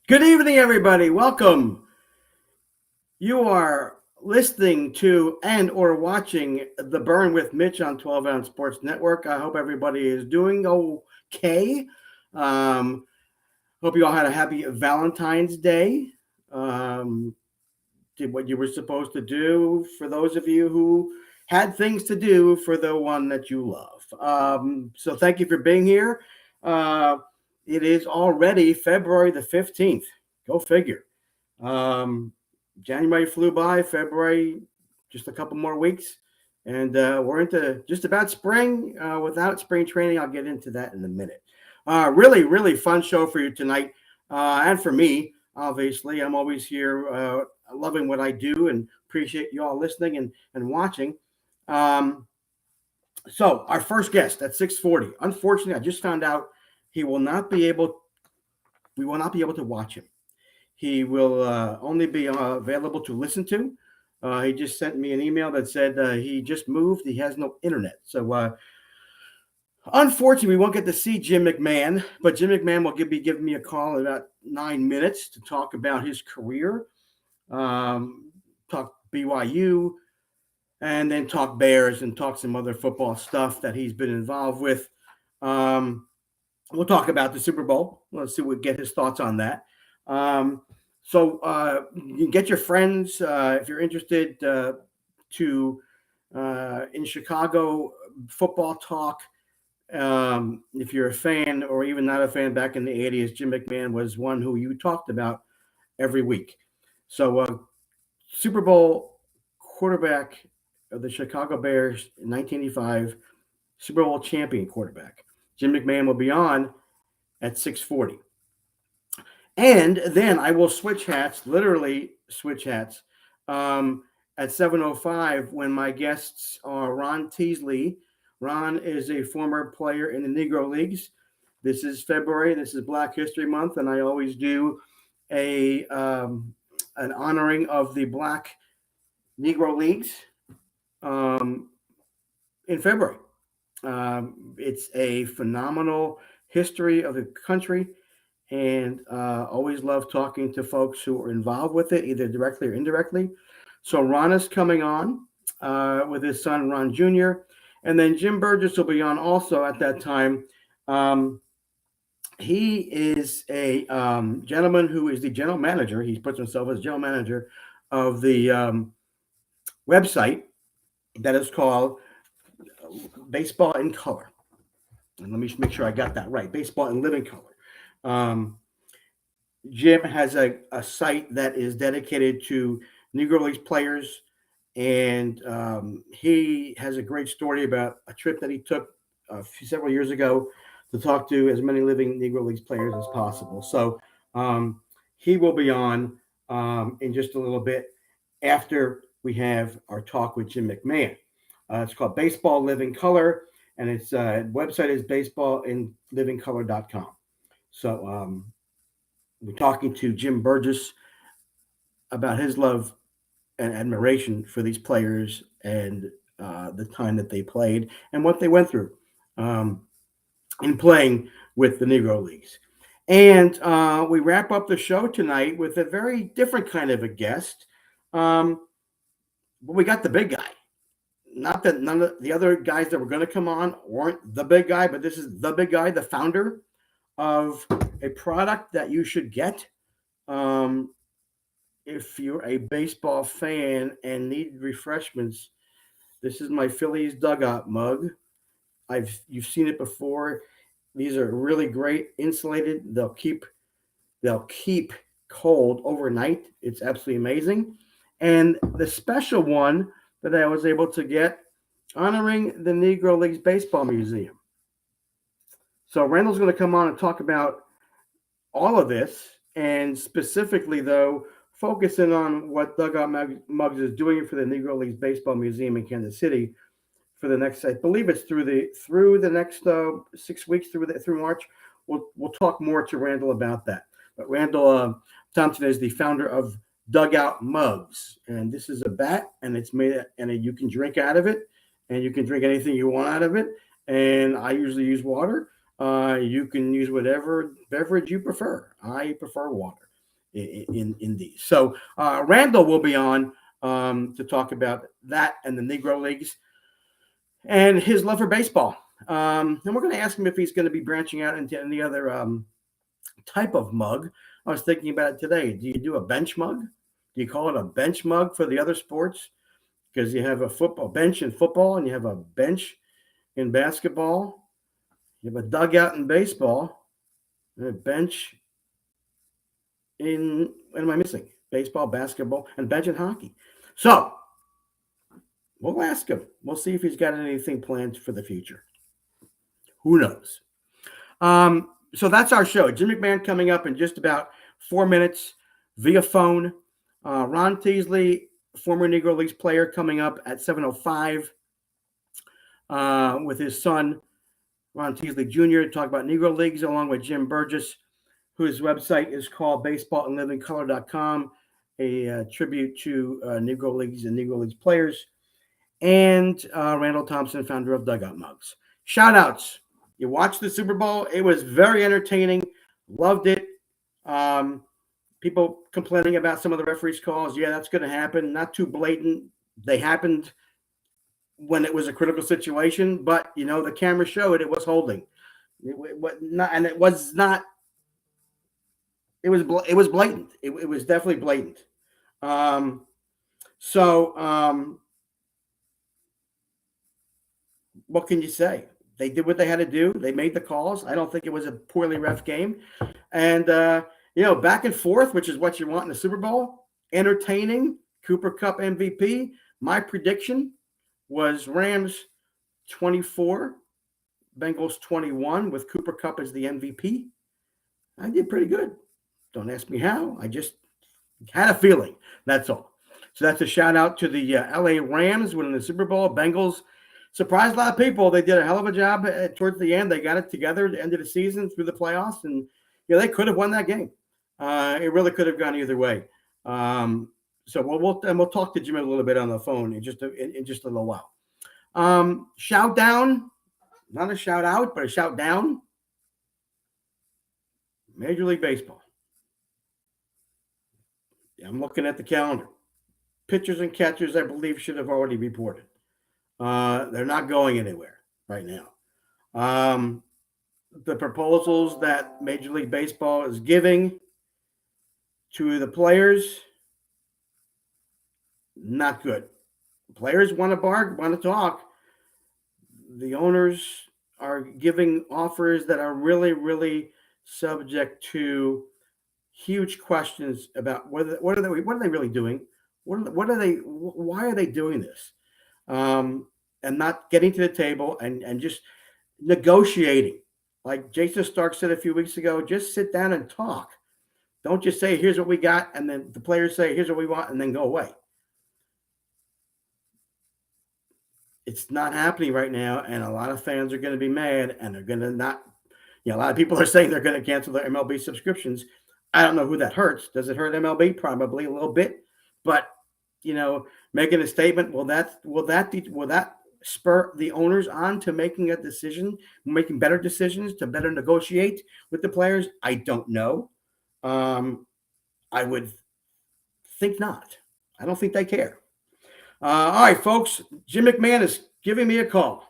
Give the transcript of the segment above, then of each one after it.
Good evening, everybody. Welcome. You are listening to and or watching The Burn with Mitch on 12 Ounce Sports Network. I hope everybody is doing okay. Hope you all had a happy Valentine's Day. Did what you were supposed to do for those of you who had things to do for the one that you love. So thank you for being here. It is already February the 15th. Go figure. January flew by, February, just a couple more weeks. And we're into just about spring. Without spring training, I'll get into that in a minute. Really, really fun show for you tonight. And for me, obviously, I'm always here loving what I do and appreciate you all listening and watching. So our first guest at 6:40. Unfortunately, I just found out we will not be able to watch him. He will only be available to listen to. He just sent me an email that said he just moved. He has no internet. So unfortunately, we won't get to see Jim McMahon, but Jim McMahon will be giving me a call in about 9 minutes to talk about his career, talk BYU, and then talk Bears and talk some other football stuff that he's been involved with. We'll talk about the Super Bowl. Let's see what get his thoughts on that. So you can get your friends if you're interested to in Chicago football talk. If you're a fan or even not a fan, back in the 80s, Jim McMahon was one who you talked about every week. So Super Bowl quarterback of the Chicago Bears in 1985, Super Bowl champion quarterback. Jim McMahon will be on at 6:40. And then I will switch hats, literally switch hats, at 7:05 when my guests are Ron Teasley. Ron is a former player in the Negro Leagues. This is February. This is Black History Month, and I always do an honoring of the Black Negro Leagues in February. It's a phenomenal history of the country, and always love talking to folks who are involved with it, either directly or indirectly. So Ron is coming on with his son, Ron Jr., and then Jim Burgess will be on also at that time. He is a gentleman who is the general manager. He puts himself as general manager of the website that is called Baseball in Color. And let me make sure I got that right. Baseball in Living Color. Jim has a site that is dedicated to Negro Leagues players, and he has a great story about a trip that he took several years ago to talk to as many living Negro Leagues players as possible. So he will be on in just a little bit after we have our talk with Jim McMahon. It's called Baseball Living Color, and its website is baseballinlivingcolor.com. So we're talking to Jim Burgess about his love and admiration for these players and the time that they played and what they went through in playing with the Negro Leagues. And we wrap up the show tonight with a very different kind of a guest. But we got the big guy. Not that none of the other guys that were going to come on weren't the big guy, but this is the big guy, the founder of a product that you should get if you're a baseball fan and need refreshments. This is my Phillies Dugout Mug. You've seen it before. These are really great, insulated. They'll keep cold overnight. It's absolutely amazing. and the special one that I was able to get honoring the Negro Leagues Baseball Museum. So Randall's going to come on and talk about all of this, and specifically, though, focusing on what Dugout Mugs is doing for the Negro Leagues Baseball Museum in Kansas City for the next, I believe it's through the next 6 weeks through March. We'll talk more to Randall about that. But Randall Thompson is the founder of Dugout Mugs, and this is a bat, and it's made, and you can drink out of it, and you can drink anything you want out of it. And I usually use water. You can use whatever beverage you prefer. I prefer water in these. So Randall will be on to talk about that and the Negro Leagues and his love for baseball. And we're going to ask him if he's going to be branching out into any other type of mug. I was thinking about it today. Do you do a bench mug? Do you call it a bench mug for the other sports? Because you have a football bench in football, and you have a bench in basketball. You have a dugout in baseball, and a bench in, what am I missing? Baseball, basketball, and bench in hockey. So we'll ask him. We'll see if he's got anything planned for the future. Who knows? So that's our show. Jim McMahon coming up in just about 4 minutes via phone. Ron Teasley, former Negro Leagues player, coming up at 7:05 with his son, Ron Teasley Jr., to talk about Negro Leagues, along with Jim Burgess, whose website is called baseballandlivingcolor.com, a tribute to Negro Leagues and Negro Leagues players, and Randall Thompson, founder of Dugout Mugs. Shout outs. You watched the Super Bowl. It was very entertaining. Loved it. People complaining about some of the referees' calls. Yeah, that's going to happen. Not too blatant. They happened when it was a critical situation, but the camera showed it was holding. It was not. It was blatant. It was definitely blatant. What can you say? They did what they had to do. They made the calls. I don't think it was a poorly ref game. And, back and forth, which is what you want in the Super Bowl. Entertaining. Cooper Kupp MVP. My prediction was Rams 24, Bengals 21, with Cooper Kupp as the MVP. I did pretty good. Don't ask me how. I just had a feeling. That's all. So that's a shout out to the LA Rams winning the Super Bowl. Bengals surprised a lot of people. They did a hell of a job towards the end. They got it together at the end of the season through the playoffs, and they could have won that game. It really could have gone either way. So we'll talk to Jim a little bit on the phone in just a little while. Shout down, not a shout out, but a shout down. Major League Baseball. I'm looking at the calendar. Pitchers and catchers, I believe, should have already reported. They're not going anywhere right now. The proposals that Major League Baseball is giving to the players, not good. Players want to talk. The owners are giving offers that are really, really subject to huge questions about what are they really doing? Why are they doing this? And not getting to the table and just negotiating. Like Jason Stark said a few weeks ago, just sit down and talk. Don't just say, here's what we got, and then the players say, here's what we want, and then go away. It's not happening right now, and a lot of fans are going to be mad, and they're going to not, a lot of people are saying they're going to cancel their MLB subscriptions. I don't know who that hurts. Does it hurt MLB? Probably a little bit, but making a statement, will that spur the owners on to making a decision, making better decisions to better negotiate with the players? I don't know. I would think not. I don't think they care. All right, folks. Jim McMahon is giving me a call.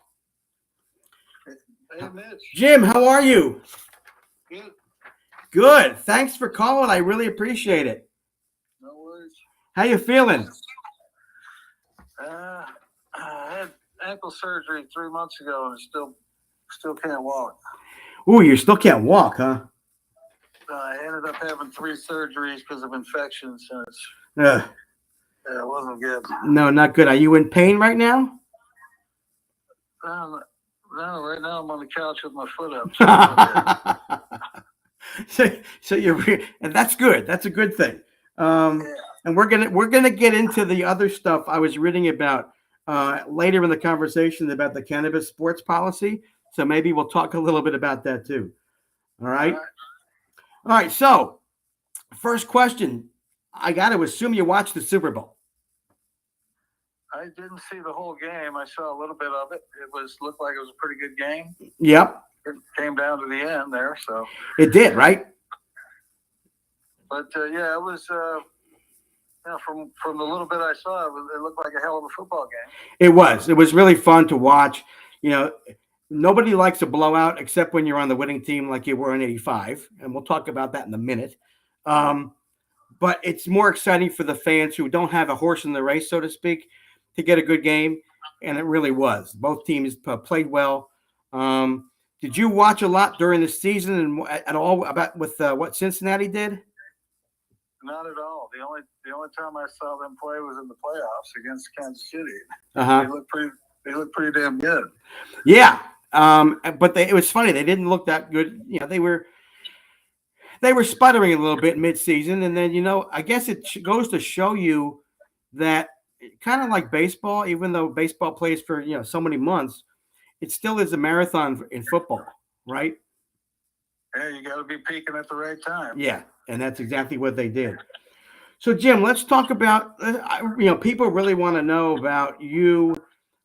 Hey, Mitch. Jim, how are you? Good. Good. Thanks for calling. I really appreciate it. No worries. How you feeling? I had ankle surgery 3 months ago and still can't walk. Ooh, you still can't walk, huh? I ended up having 3 surgeries because of infections. And Yeah, it wasn't good. No, not good. Are you in pain right now? No, right now I'm on the couch with my foot up. So and that's good. That's a good thing. Yeah. And we're gonna get into the other stuff I was reading about later in the conversation about the cannabis sports policy. So maybe we'll talk a little bit about that too. All right. All right. All right. So first question, I got to assume you watched the Super Bowl. I didn't see the whole game. I saw a little bit of it. Looked like it was a pretty good game. Yep. It came down to the end there, so it did, right? But yeah, it was. From the little bit I saw, it looked like a hell of a football game. It was. It was really fun to watch. You know, nobody likes a blowout except when you're on the winning team, like you were in '85, and we'll talk about that in a minute. But it's more exciting for the fans who don't have a horse in the race, so to speak, to get a good game, and it really was. Both teams played well. Did you watch a lot during the season and at all about with what Cincinnati did? Not at all. The only time I saw them play was in the playoffs against Kansas City. Uh-huh. They looked pretty damn good. Yeah, but it was funny. They didn't look that good. You know, they were sputtering a little bit mid-season, and then I guess it goes to show you that kind of like baseball, even though baseball plays for so many months, it still is a marathon in football, right? Yeah, you got to be peaking at the right time. Yeah, and that's exactly what they did. So, Jim, let's talk about people really want to know about you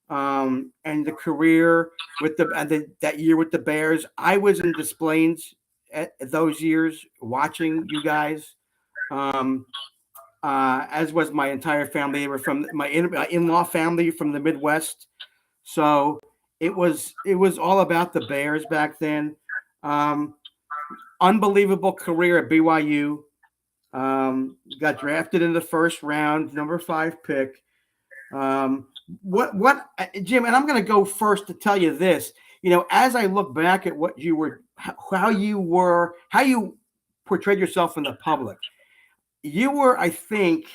and the career with that year with the Bears. I was in Des Plaines at those years watching you guys, as was my entire family. They were from my in-law family from the Midwest, so it was all about the Bears back then. Unbelievable career at BYU. Got drafted in the first round, number 5 pick. What, Jim? And I'm going to go first to tell you this. As I look back at what you were, how you portrayed yourself in the public, you were, I think,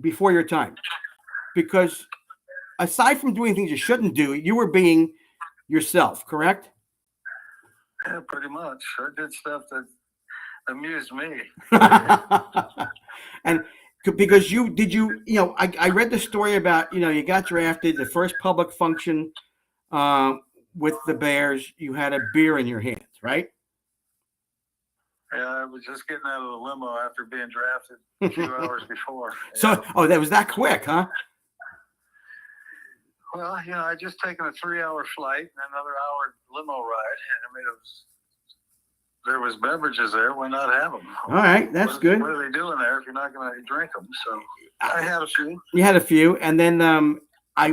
before your time, because aside from doing things you shouldn't do, you were being yourself. Correct? Yeah, pretty much. I did stuff that amused me. And because I read the story about you got drafted, the first public function with the Bears, you had a beer in your hands, right? Yeah, I was just getting out of the limo after being drafted a few hours before. So, that was that quick, huh? Well, I just taken a 3-hour flight and another hour limo ride. I mean, there was beverages there. Why not have them? All right, that's good. What are they doing there if you're not going to drink them? So I had a few. You had a few, and then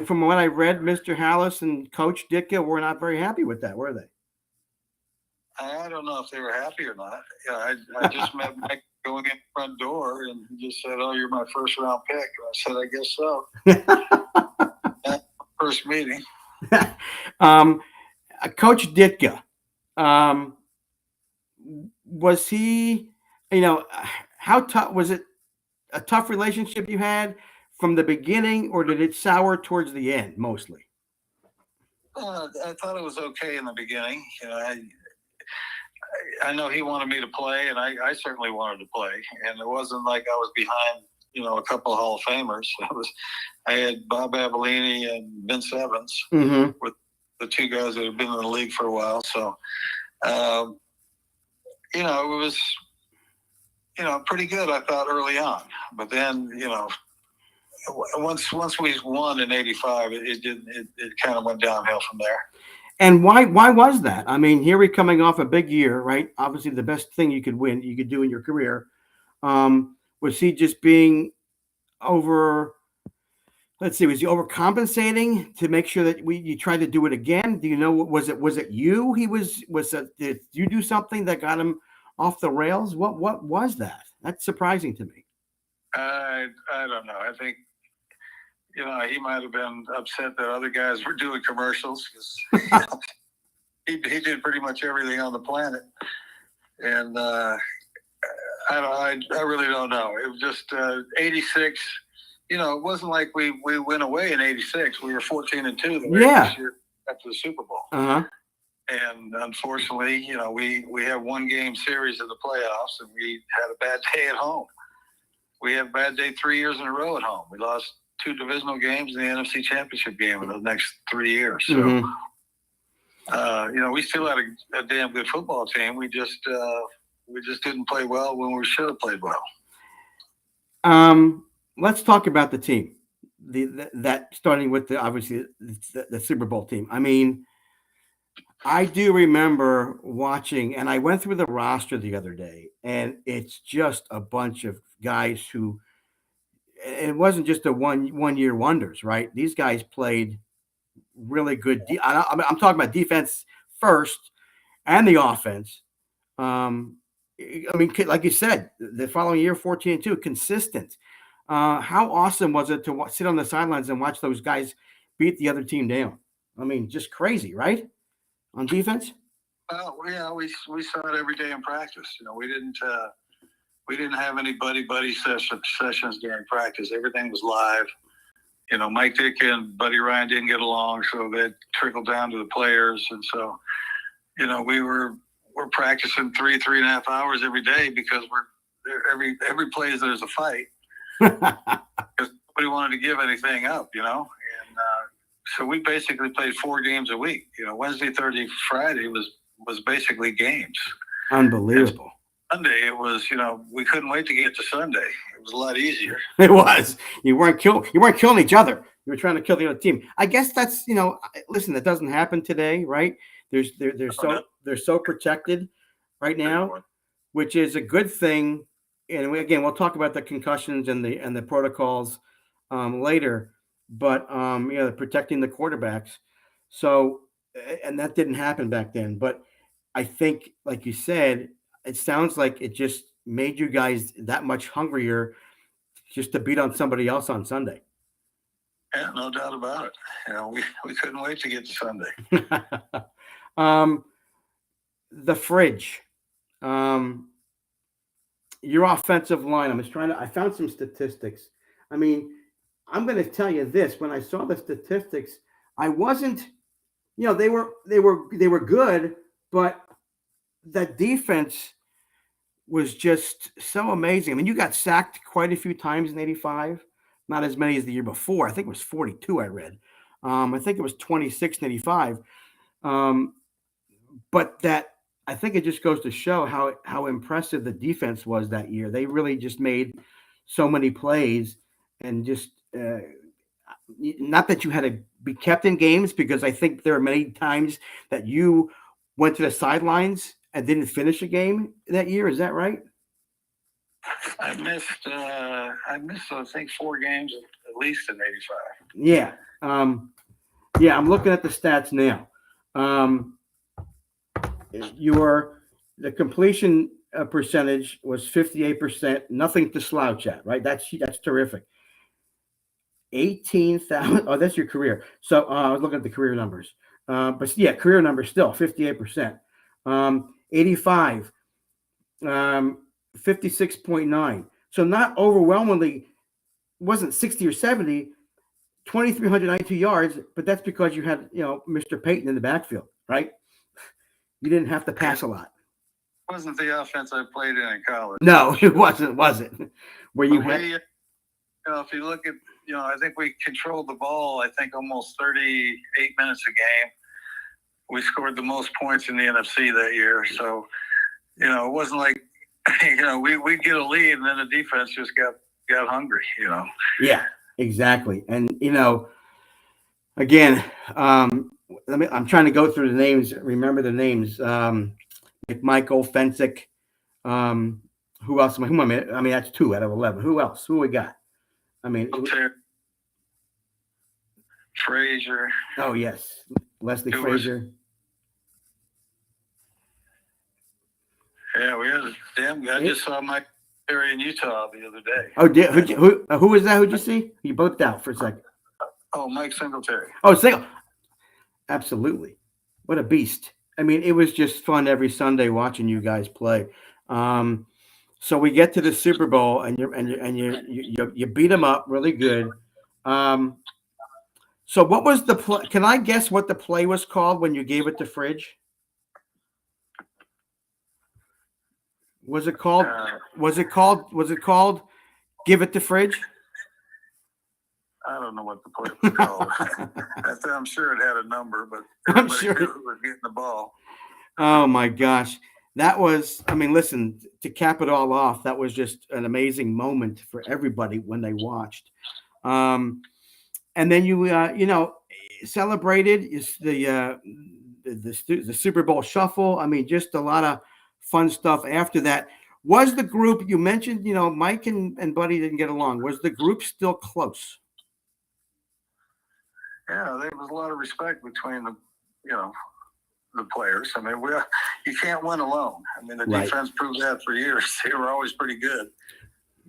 from what I read, Mr. Hallis and Coach Ditka were not very happy with that, were they? I don't know if they were happy or not. I just met Mike going in the front door, and he just said, "Oh, you're my first round pick." And I said, "I guess so." First meeting. Coach Ditka, was he? How tough was it? A tough relationship you had from the beginning, or did it sour towards the end mostly? I thought it was okay in the beginning. I know he wanted me to play, and I certainly wanted to play. And it wasn't like I was behind, a couple of Hall of Famers. I had Bob Avellini and Vince Evans with the two guys that have been in the league for a while. So, it was, pretty good, I thought, early on. But then, once we won in '85, it kind of went downhill from there. And why was that? I mean, here we're coming off a big year, right? Obviously, the best thing you could do in your career. Was he just being over? Let's see, was he overcompensating to make sure that you tried to do it again? Do you know, was it you? Did you do something that got him off the rails? What was that? That's surprising to me. I don't know. I think, he might have been upset that other guys were doing commercials because he did pretty much everything on the planet. And I really don't know. It was just 86. it wasn't like we went away in '86. We were 14-2 the Yeah. year after the Super Bowl. Uh-huh. And unfortunately, we had one game series in the playoffs, and we had a bad day at home. We had a bad day 3 years in a row at home. We lost 2 divisional games in the NFC Championship game in the next 3 years. So, we still had a damn good football team. We just didn't play well when we should have played well. Let's talk about the team. That starting with the Super Bowl team. I mean, I do remember watching, and I went through the roster the other day, and it's just a bunch of guys who. It wasn't just a one year wonders, right? These guys played really good. I'm talking about defense first and the offense. I mean, like you said, the following year, 14-2, consistent. How awesome was it to sit on the sidelines and watch those guys beat the other team down? I mean, just crazy, right? On defense. Well, yeah, we saw it every day in practice. We didn't have any buddy sessions during practice. Everything was live. Mike Dick and Buddy Ryan didn't get along, so that trickled down to the players, and so we're practicing 3.5 hours every day because every play there's a fight because nobody wanted to give anything up, and so we basically played 4 games a week. Wednesday, Thursday, Friday was basically games. Unbelievable. And Sunday, it was we couldn't wait to get to Sunday. It was a lot easier. It was. You weren't killing each other. You were trying to kill the other team. I guess that's listen, that doesn't happen today, right? They're so protected right now, which is a good thing. And we'll talk about the concussions and the protocols later. But protecting the quarterbacks. So, and that didn't happen back then. But I think, like you said, it sounds like it just made you guys that much hungrier just to beat on somebody else on Sunday. Yeah, no doubt about it. We couldn't wait to get to Sunday. The fridge. Your offensive line. I found some statistics. I mean, I'm going to tell you this. When I saw the statistics, I wasn't, they were good, but the defense was just so amazing. I mean, you got sacked quite a few times in '85, not as many as the year before. I think it was 42. I read. I think it was 26 in '85. But I think it just goes to show how impressive the defense was that year. They really just made so many plays, and just not that you had to be kept in games, because I think there are many times that you went to the sidelines and didn't finish a game that year. Is that right? I missed I think 4 games at least in '85. Yeah. I'm looking at the stats now. The completion percentage was 58%. Nothing to slouch at, right? That's terrific. 18,000. Oh, that's your career. So I was looking at the career numbers. But yeah, career numbers still 58%. 85, 56.9. So not overwhelmingly, wasn't 60 or 70, 2,392 yards, but that's because you had, Mr. Payton in the backfield, right? You didn't have to pass a lot. It wasn't the offense I played in college. No, it wasn't. Where you had, if you look at, I think we controlled the ball, I think almost 38 minutes a game. We scored the most points in the NFC that year. So, it wasn't like, we'd get a lead and then the defense just got hungry, Yeah, exactly. And, again, I'm trying to go through the names, remember the names. McMichael, Fensick. Who else? I mean, that's 2 out of 11. Who else? Who we got? I mean, Frazier. Oh, yes. Leslie Frazier. Yeah, we had a damn guy. I just saw Mike Perry in Utah the other day. Oh, who was that? Who'd you see? You both out for a second. Oh, Mike Singletary. Oh, absolutely. What a beast. I mean, it was just fun every Sunday watching you guys play. So we get to the Super Bowl, and you beat them up really good. So what was the play? Can I guess what the play was called when you gave it to Fridge? Was it called? Was it called? Was it called? Give it to Fridge. I don't know what the play was called. I'm sure it had a number, but I'm sure knew who was getting the ball. Oh my gosh. That was, I mean, listen, to cap it all off, that was just an amazing moment for everybody when they watched. And then you celebrated the Super Bowl shuffle. I mean, just a lot of fun stuff after that. Was the group, you mentioned, Mike and Buddy didn't get along. Was the group still close? Yeah, there was a lot of respect between the players. I mean, you can't win alone. I mean, the defense proved that for years. They were always pretty good,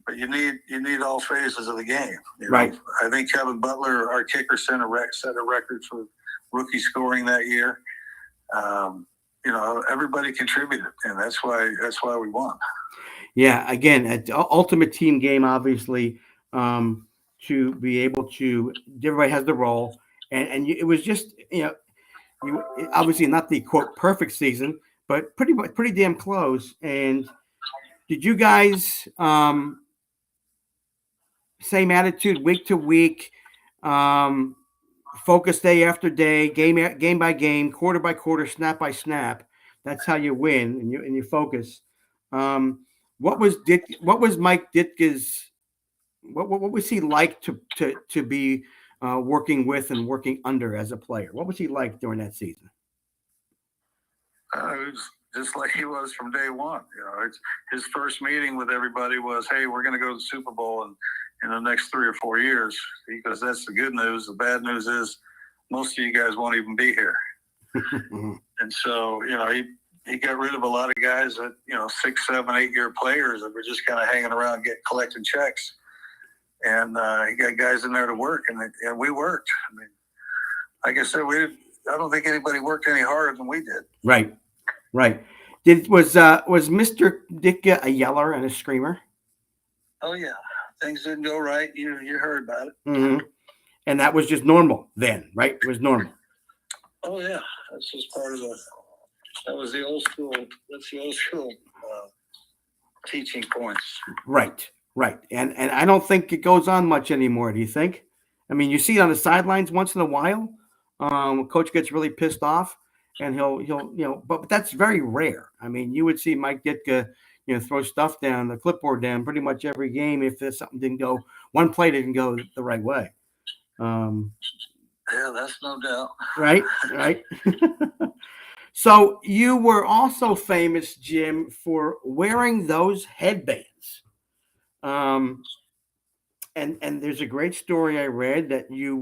but you need all phases of the game. Right. I think Kevin Butler, our kicker, set a record for rookie scoring that year. Everybody contributed, and that's why we won. Yeah. Again, at ultimate team game, obviously, to be able to, everybody has the role, and it was just you obviously not the quote perfect season, but pretty damn close. And did you guys same attitude week to week, focus day after day, game by game, quarter by quarter, snap by snap? That's how you win, and you focus. What was Mike Ditka's? What was he like to be working with and working under as a player? What was he like during that season? It was just like he was from day one. His first meeting with everybody was, "Hey, we're going to go to the Super Bowl in the next 3 or 4 years," because that's the good news. The bad news is most of you guys won't even be here. And so, he got rid of a lot of guys that 6, 7, 8 year players that were just kind of hanging around collecting checks. And he got guys in there to work, and we worked. I mean, like I said, I don't think anybody worked any harder than we did. Right. Was Mr. Ditka a yeller and a screamer? Oh yeah, things didn't go right. You heard about it. Mm-hmm. And that was just normal then, right? It was normal. Oh yeah, that's just part of that was the old school. That's the old school teaching points. Right. And I don't think it goes on much anymore. Do you think? I mean, you see it on the sidelines once in a while. Coach gets really pissed off, and he'll but that's very rare. I mean, you would see Mike Ditka, throw stuff down, the clipboard down, pretty much every game if there's something didn't go, one play didn't go the right way. Yeah, that's no doubt. Right. So you were also famous, Jim, for wearing those headbands. And there's a great story I read that you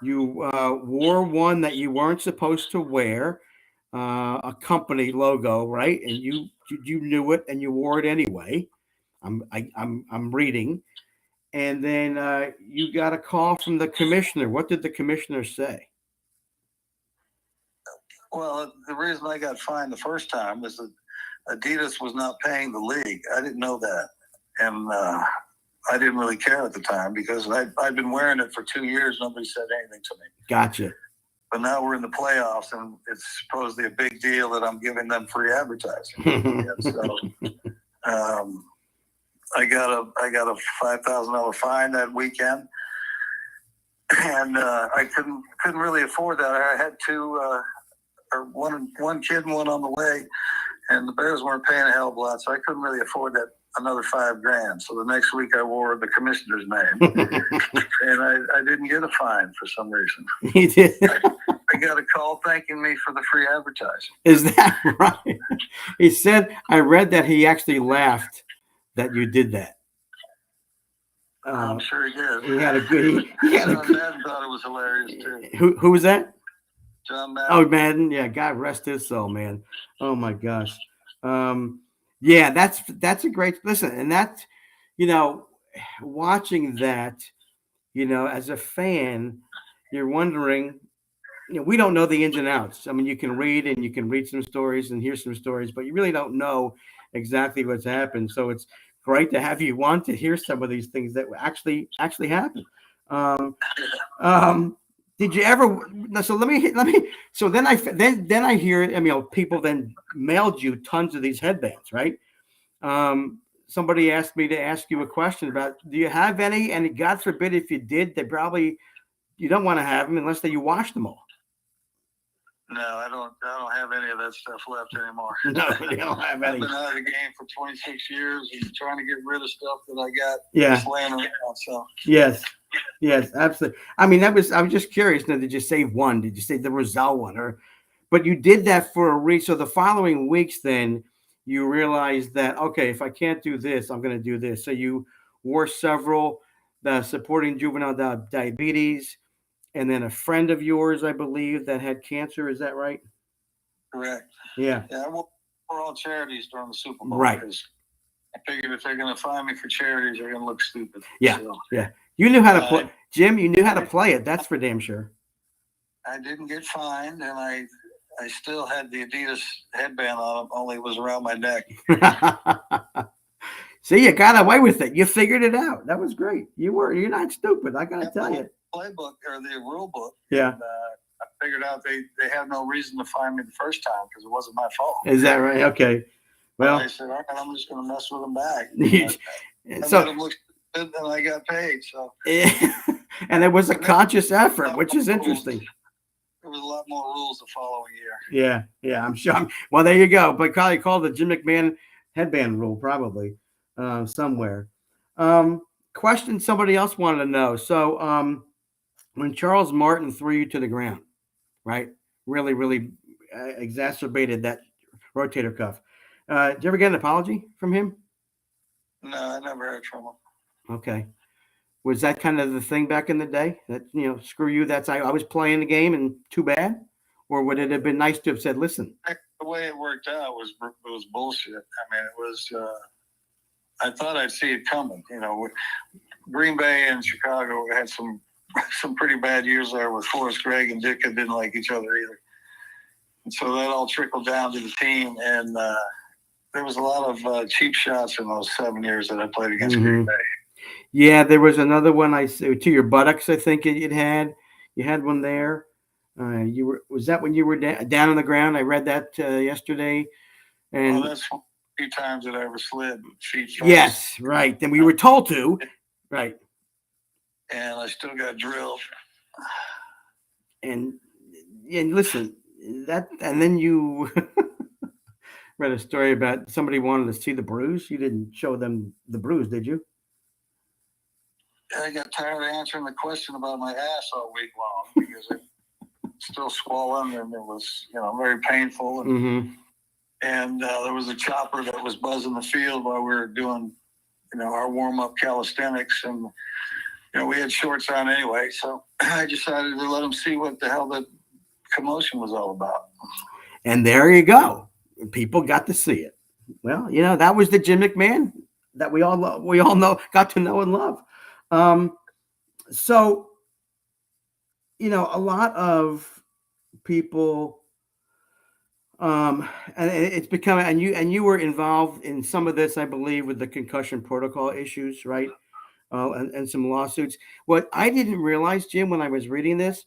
wore one that you weren't supposed to wear, a company logo, right? And you knew it and you wore it anyway. I'm reading, and then you got a call from the commissioner. What did the commissioner say? Well, the reason I got fined the first time is that Adidas was not paying the league. I didn't know that, and I didn't really care at the time because I'd been wearing it for 2 years. Nobody said anything to me. Gotcha. But now we're in the playoffs, and it's supposedly a big deal that I'm giving them free advertising. And so I got a $5,000 fine that weekend, and I couldn't really afford that. I had one kid and one on the way, and the Bears weren't paying a hell of a lot, so I couldn't really afford that another $5,000. So the next week I wore the commissioner's name, and I didn't get a fine for some reason. He did. I got a call thanking me for the free advertising. Is that right? He said, I read that he actually laughed that you did that. I'm sure he did. He had a good. John Madden thought it was hilarious too. Who was that? John Madden. Oh, Madden. Yeah, God rest his soul, man. Oh my gosh. Yeah, that's a great listen, and that, watching that, as a fan, you're wondering, we don't know the ins and outs. I mean, you can read some stories and hear some stories, but you really don't know exactly what's happened. So it's great to have you on to hear some of these things that actually happen. Um, um, did you ever? So let me. So then I hear. I mean, people then mailed you tons of these headbands, right? Somebody asked me to ask you a question about, do you have any? And God forbid if you did, they probably you don't want to have them unless you washed them all. No, I don't have any of that stuff left anymore. No, you don't have any. I've been out of the game for 26 years and trying to get rid of stuff that I got just laying around. So yes, absolutely. I mean, I was just curious. Now, did you save one? Did you save the Roselle one, or? But you did that for a reason. So the following weeks, then you realized that, okay, if I can't do this, I'm going to do this. So you wore several, the supporting juvenile diabetes, and then a friend of yours, I believe, that had cancer. Is that right? Correct. Yeah. Yeah, I wore all charities during the Super Bowl. Right. Because I figured if they're going to find me for charities, they're going to look stupid. Yeah. So, yeah. You knew how to play, Jim. You knew how to play it. That's for damn sure. I didn't get fined, and I still had the Adidas headband on, only it was around my neck. See, you got away with it. You figured it out. That was great. You're not stupid. I gotta tell you. Playbook or the rule book. Yeah. And, I figured out they had no reason to find me the first time because it wasn't my fault. Is that right? Okay. Well, I said, all right, I'm just going to mess with them back. So I made them look good, and I got paid. So. And it was a conscious effort, which is interesting. There was a lot more rules the following year. Yeah, I'm sure. Well, there you go. But probably called the Jim McMahon headband rule, probably somewhere. Question somebody else wanted to know. So when Charles Martin threw you to the ground, right? Really exacerbated that rotator cuff. Did you ever get an apology from him? No, I never heard from him. Okay. Was that kind of the thing back in the day? That, screw you, I was playing the game and too bad? Or would it have been nice to have said, listen? The way it worked out was bullshit. I mean, it was, I thought I'd see it coming. Green Bay and Chicago had some pretty bad years there with Forrest Gregg and Ditka didn't like each other either. And so that all trickled down to the team. And there was a lot of cheap shots in those 7 years that I played against Green Bay. Yeah, there was another one to your buttocks. I think you had one there. Was that when you were down on the ground? I read that yesterday. And that's a few times that I ever slid feet first. Yes, right. Then we were told to, right. And I still got drilled. And listen, and then you read a story about somebody wanted to see the bruise. You didn't show them the bruise, did you? I got tired of answering the question about my ass all week long because it still swollen and it was, very painful. And there was a chopper that was buzzing the field while we were doing, our warm-up calisthenics. And, we had shorts on anyway. So I decided to let them see what the hell the commotion was all about. And there you go. People got to see it. Well, that was the Jim McMahon that we all got to know and love. So, a lot of people, and it's becoming, and you were involved in some of this, I believe, with the concussion protocol issues, right? And some lawsuits. What I didn't realize, Jim, when I was reading this,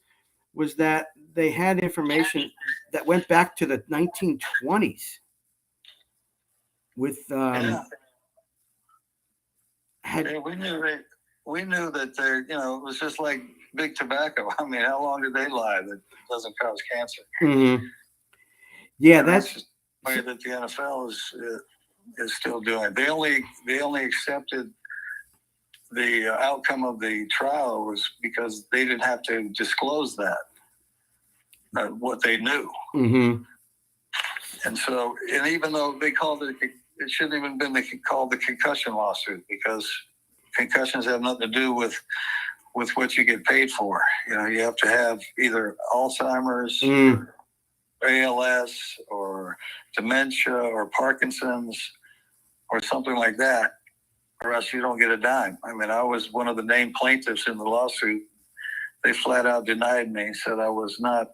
was that they had information that went back to the 1920s with, we knew that there, it was just like big tobacco. I mean, how long did they lie that it doesn't cause cancer? Mm-hmm. Yeah, that's just the way that the NFL is still doing. They only accepted the outcome of the trial was because they didn't have to disclose that what they knew. Mm-hmm. And so, and even though they called it shouldn't even been called the concussion lawsuit because concussions have nothing to do with what you get paid for. You have to have either Alzheimer's, or ALS, or dementia, or Parkinson's, or something like that, or else you don't get a dime. I mean, I was one of the named plaintiffs in the lawsuit. They flat out denied me, said I was not,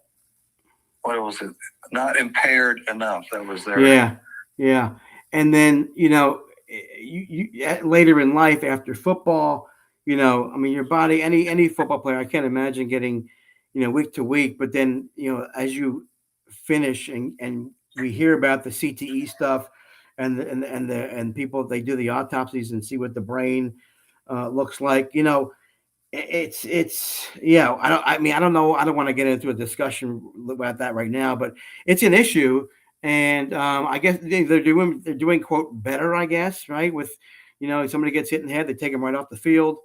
not impaired enough. That was their... Yeah. and then later in life after football, I mean, your body, any football player, I can't imagine getting, week to week. But then, as you finish and we hear about the CTE stuff, and people, they do the autopsies and see what the brain looks like. It's yeah. I don't know. I don't want to get into a discussion about that right now, but it's an issue, and I guess they're doing quote better. I guess, right, with somebody gets hit in the head, they take them right off the field.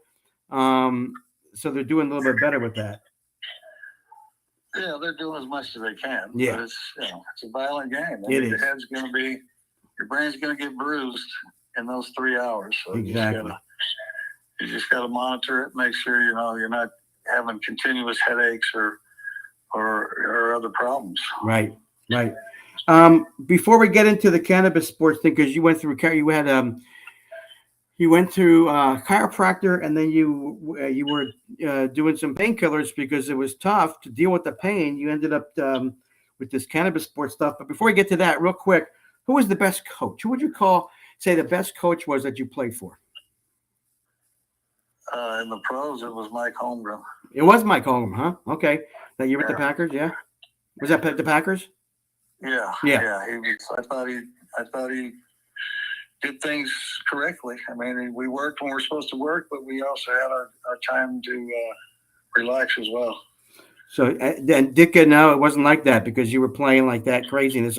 Um, so they're doing a little bit better with that. Yeah, they're doing as much as they can. Yeah, but it's a violent game. I mean, your head's going to be, your brain's going to get bruised in those 3 hours. So exactly. You just got to monitor it, make sure you're not having continuous headaches or other problems. Right. Before we get into the cannabis sports thing, because you went to chiropractor, and then you were doing some painkillers because it was tough to deal with the pain. You ended up with this cannabis sports stuff. But before we get to that, real quick, who was the best coach? Who would you say the best coach was that you played for? In the pros, it was Mike Holmgren. It was Mike Holmgren, huh? Okay. That you were with the Packers, yeah? Was that the Packers? Yeah. I thought he did things correctly. I mean, we worked when we were supposed to work, but we also had our time to relax as well. So, and Ditka, no, it wasn't like that because you were playing like that craziness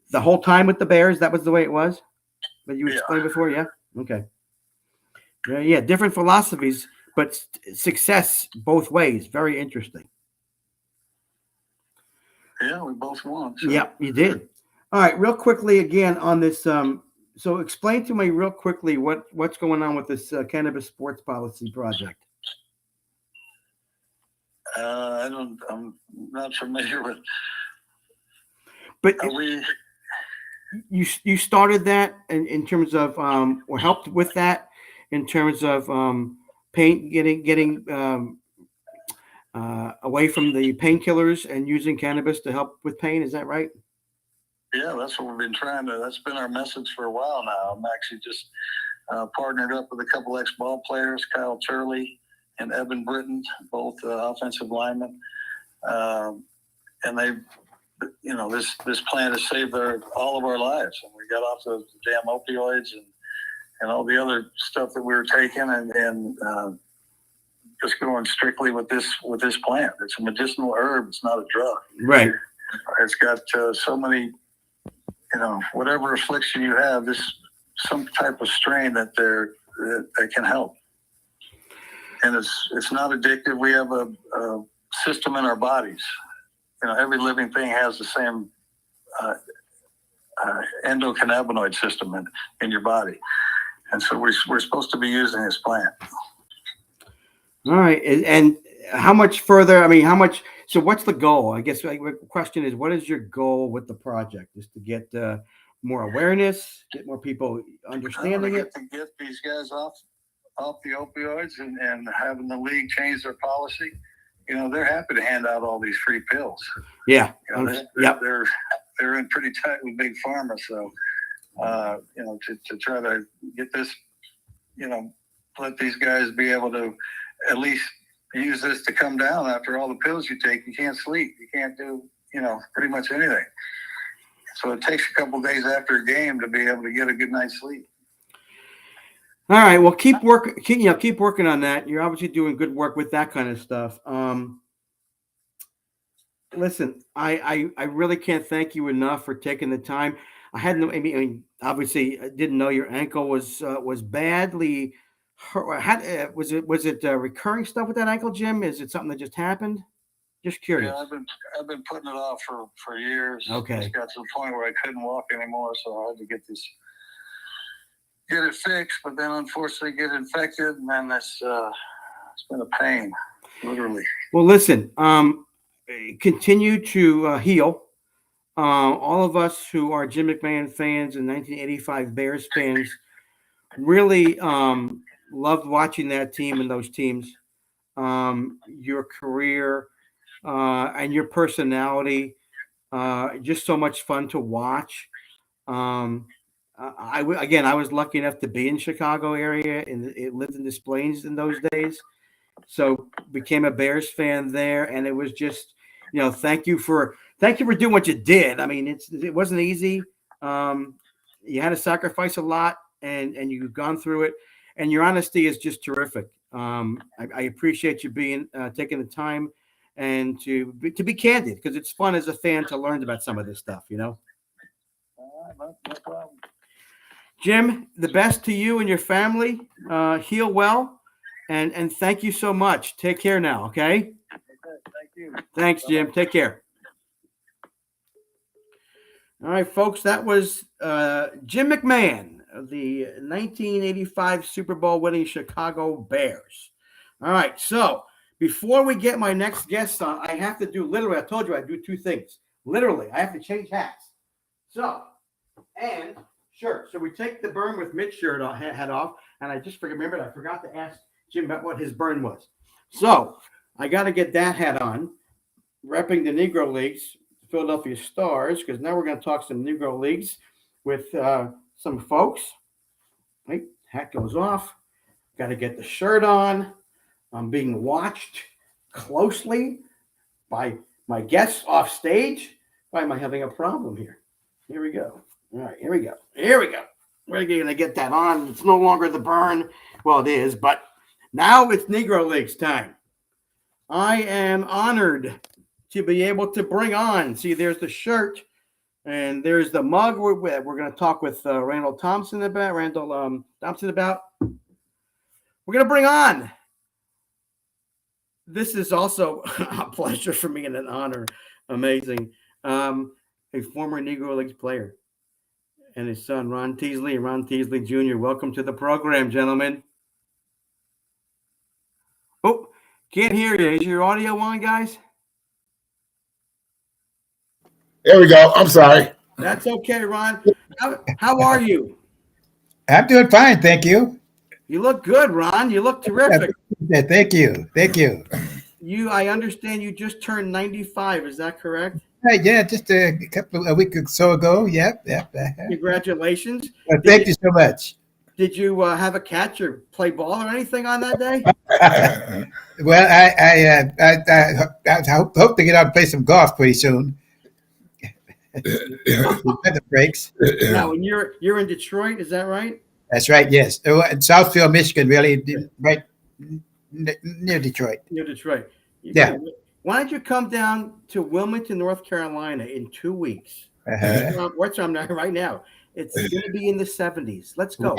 the whole time with the Bears. That was the way it was that you explained before, yeah? Okay. Yeah, different philosophies, but success both ways. Very interesting. Yeah, we both won. So. Yeah, you did. All right, real quickly again on this. So explain to me real quickly what's going on with this cannabis sports policy project. I'm not familiar with. But you started that in terms of or helped with that in terms of pain, getting away from the painkillers and using cannabis to help with pain. Is that right? Yeah, that's what we've been trying to. That's been our message for a while now. I'm actually just partnered up with a couple ex-ball players, Kyle Turley and Evan Britton, both offensive linemen, and they, this plan has saved all of our lives. And we got off the damn opioids and all the other stuff that we were taking, and just going strictly with this plant. It's a medicinal herb. It's not a drug. Right. It's got so many, whatever affliction you have, some type of strain that can help. And it's not addictive. We have a system in our bodies. Every living thing has the same endocannabinoid system in your body. And so we're supposed to be using this plant. All right. And how much further? I mean, so what's the goal? I guess the question is, what is your goal with the project? Is to get more awareness, get more people understanding it? To get these guys off the opioids and having the league change their policy. They're happy to hand out all these free pills. Yeah. They're in pretty tight with big pharma. So, to try to get this, let these guys be able to at least use this to come down after all the pills you take. You can't sleep. You can't do, pretty much anything. So it takes a couple of days after a game to be able to get a good night's sleep. All right. Well, keep working on that. You're obviously doing good work with that kind of stuff. Listen, I really can't thank you enough for taking the time. I mean, obviously, I didn't know your ankle was badly hurt. Was it recurring stuff with that ankle, Jim? Is it something that just happened? Just curious. Yeah, I've been putting it off for years. Okay. It's got to the point where I couldn't walk anymore, so I had to get it fixed. But then, unfortunately, get infected, and then it's been a pain, literally. Well, listen. Continue to heal. All of us who are Jim McMahon fans and 1985 Bears fans really loved watching that team and those teams. Your career and your personality, just so much fun to watch. I was lucky enough to be in Chicago area, and it lived in Des Plaines in those days. So became a Bears fan there, and it was just, thank you for doing what you did. I mean, it wasn't easy. You had to sacrifice a lot, and you've gone through it, and your honesty is just terrific. I appreciate you being taking the time and to be candid, because it's fun as a fan to learn about some of this stuff. No problem. Jim, the best to you and your family. Heal well, and thank you so much. Take care now, okay? Okay, thank you. Thanks, Jim. Take care. All right, folks, that was Jim McMahon of the 1985 Super Bowl winning Chicago Bears. All right, so before we get my next guest on, I have to do literally, I told you I'd do two things. Literally, I have to change hats. So we take the Burn with Mitch shirt hat off, and I just remembered I forgot to ask Jim about what his burn was. So I got to get that hat on, repping the Negro Leagues, Philadelphia Stars, because now we're going to talk some Negro Leagues with some folks. Right, hat goes off. Got to get the shirt on. I'm being watched closely by my guests off stage. Why am I having a problem here? Here we go. All right, here we go. We're going to get that on. It's no longer the Burn. Well, it is, but now it's Negro Leagues time. I am honored to be able to bring on. See, there's the shirt, and there's the mug. We're going to talk with Randall Thompson about. We're going to bring on. This is also a pleasure for me and an honor. Amazing. A former Negro Leagues player and his son, Ron Teasley, and Ron Teasley Jr. Welcome to the program, gentlemen. Oh, can't hear you. Is your audio on, guys? There we go. I'm sorry. That's okay, Ron. How are you? I'm doing fine, thank you. You look good, Ron. You look terrific. Yeah, thank you. I understand you just turned 95. Is that correct? Yeah, just a week or so ago. Yep. Congratulations. Well, thank you so much. Did you have a catch or play ball or anything on that day? Well, I hope to get out and play some golf pretty soon. The breaks. Now, and you're in Detroit, is that right? That's right. Yes, in Southfield, Michigan, really, right near Detroit. Near Detroit. Yeah. Why don't you come down to Wilmington, North Carolina, in 2 weeks? What's on there right now? It's going to be in the 70s. Let's go.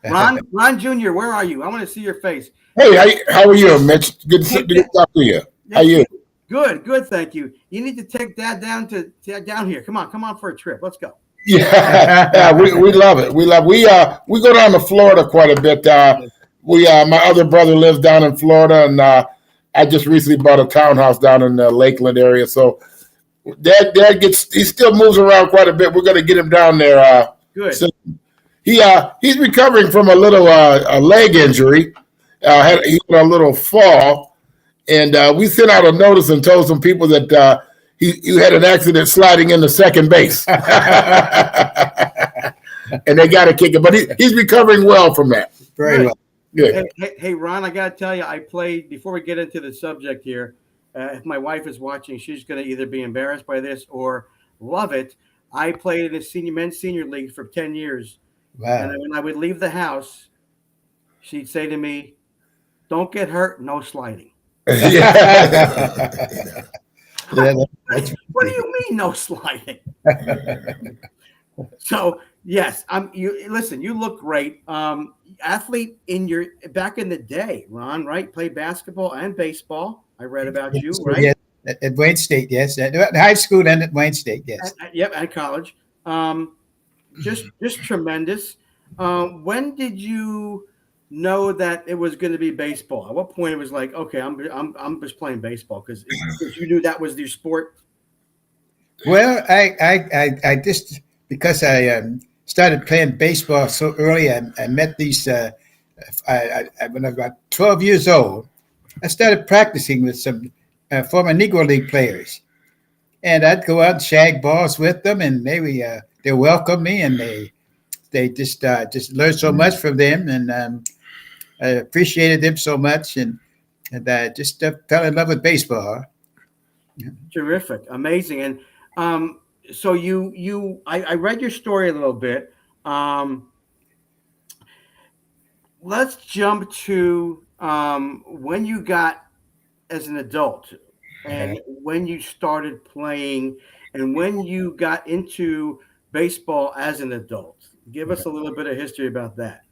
Ron Jr., where are you? I want to see your face. Hey, how are you, Mitch? Good to talk to you. How are you? Good. Thank you. You need to take Dad down here. Come on for a trip. Let's go. Yeah, we love it. We go down to Florida quite a bit. My other brother lives down in Florida, and I just recently bought a townhouse down in the Lakeland area. So Dad he still moves around quite a bit. We're gonna get him down there. Good. So he's recovering from a little leg injury. He had a little fall, and we sent out a notice and told some people that he had an accident sliding into second base, and they got to kick it. But he's recovering well from that. Very well. Good. Hey, Ron, I got to tell you, I played, before we get into the subject here, if my wife is watching, she's going to either be embarrassed by this or love it. I played in the men's senior league for 10 years. Wow. And when I would leave the house, she'd say to me, "Don't get hurt, no sliding." Yeah. What do you mean, no sliding? So yes, listen, you look great. Athlete back in the day, Ron, right? Played basketball and baseball. I read about you, right? Yeah, at Wayne State, yes. At high school and at Wayne State, yes. Yep, at college. Just tremendous. When did you know that it was going to be baseball? At what point it was like, okay, I'm just playing baseball because you knew that was your sport? Well, I just, because I started playing baseball so early, I met these, when I was about 12 years old, I started practicing with some former Negro League players. And I'd go out and shag balls with them, and maybe they welcomed me, and they just learned so much from them, and I appreciated them so much, and I just fell in love with baseball. Terrific, amazing, and so I read your story a little bit. Let's jump to when you got as an adult, and when you started playing, and when you got into baseball as an adult. Give us a little bit of history about that.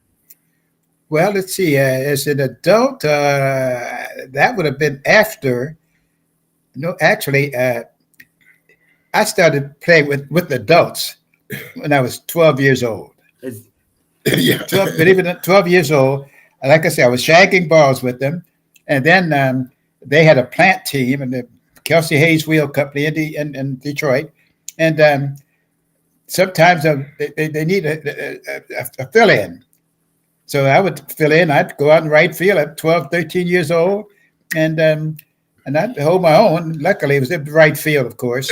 Well, let's see. As an adult, that would have been after. No, actually, I started playing with adults when I was 12 years old. Is 12, believe it or not, 12 years old. And like I said, I was shagging balls with them. And then they had a plant team in the Kelsey Hayes Wheel Company in Detroit. And sometimes they need a fill-in. So I would fill in. I'd go out in right field at 12, 13 years old. And I'd hold my own. Luckily, it was in the right field, of course.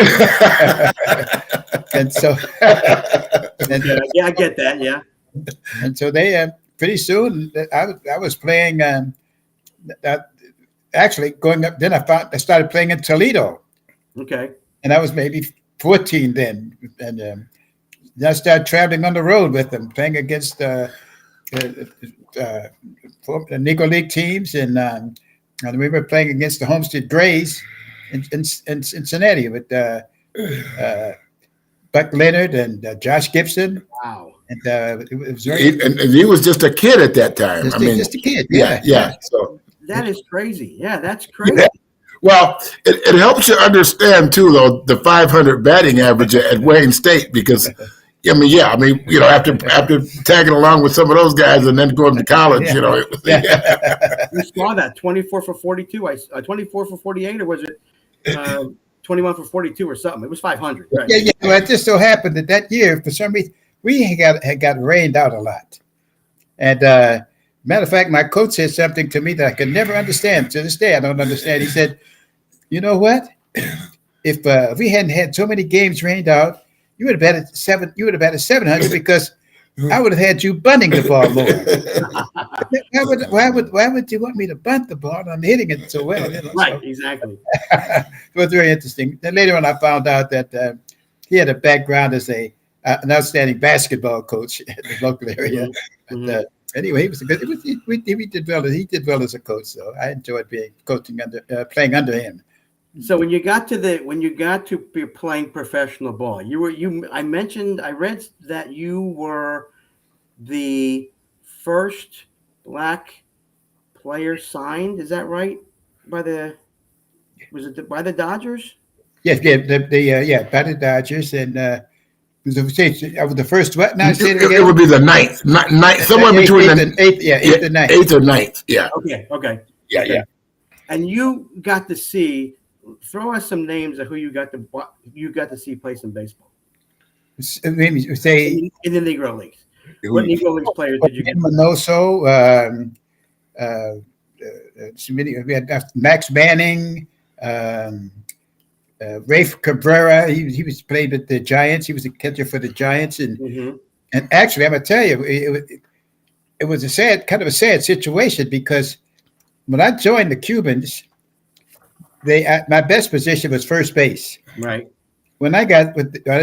And so, yeah, I get that. Yeah. And so they pretty soon I was playing. Actually, going up. Then I started playing in Toledo. Okay. And I was maybe 14 then, and then I started traveling on the road with them, playing against the Negro League teams, and we were playing against the Homestead Grays in Cincinnati with Buck Leonard and Josh Gibson. Wow. And it was very. And he was just a kid at that time. Just a kid. Yeah. So that is crazy. Yeah, that's crazy. Yeah. Well, it helps you understand too, though, the 500 batting average at Wayne State, because after tagging along with some of those guys and then going to college, You saw that 24 for 42, 24 for 48, or was it 21 for 42 or something? It was 500. Right? Yeah. Well, it just so happened that year, for some reason, we had got rained out a lot, and matter of fact, my coach said something to me that I could never understand. To this day, I don't understand. He said, "You know what? If we hadn't had so many games rained out, you would have batted 700 because I would have had you bunting the ball more." Why would you want me to bunt the ball? I'm hitting it so well. Right, exactly. It was very interesting. Then later on, I found out that he had a background as an outstanding basketball coach in the local area. Mm-hmm. But, anyway, he was a good. He did well. He did well as a coach, so I enjoyed playing under him. So when you got to be playing professional ball, I read that you were the first black player signed. Is that right? By the Dodgers? Yes, by the Dodgers, and I was the first. What now? It would be the ninth, somewhere between the eighth and ninth. Eighth or ninth. Yeah. Okay. Yeah. And you got to see. Throw us some names of who you got to see play some baseball. Say in the Negro Leagues. What Negro Leagues players did you get? Manoso, we had Max Manning, Rafe Cabrera. He was played with the Giants. He was a catcher for the Giants, and actually, I'm gonna tell you, it was a kind of a sad situation, because when I joined the Cubans, my best position was first base. Right. When I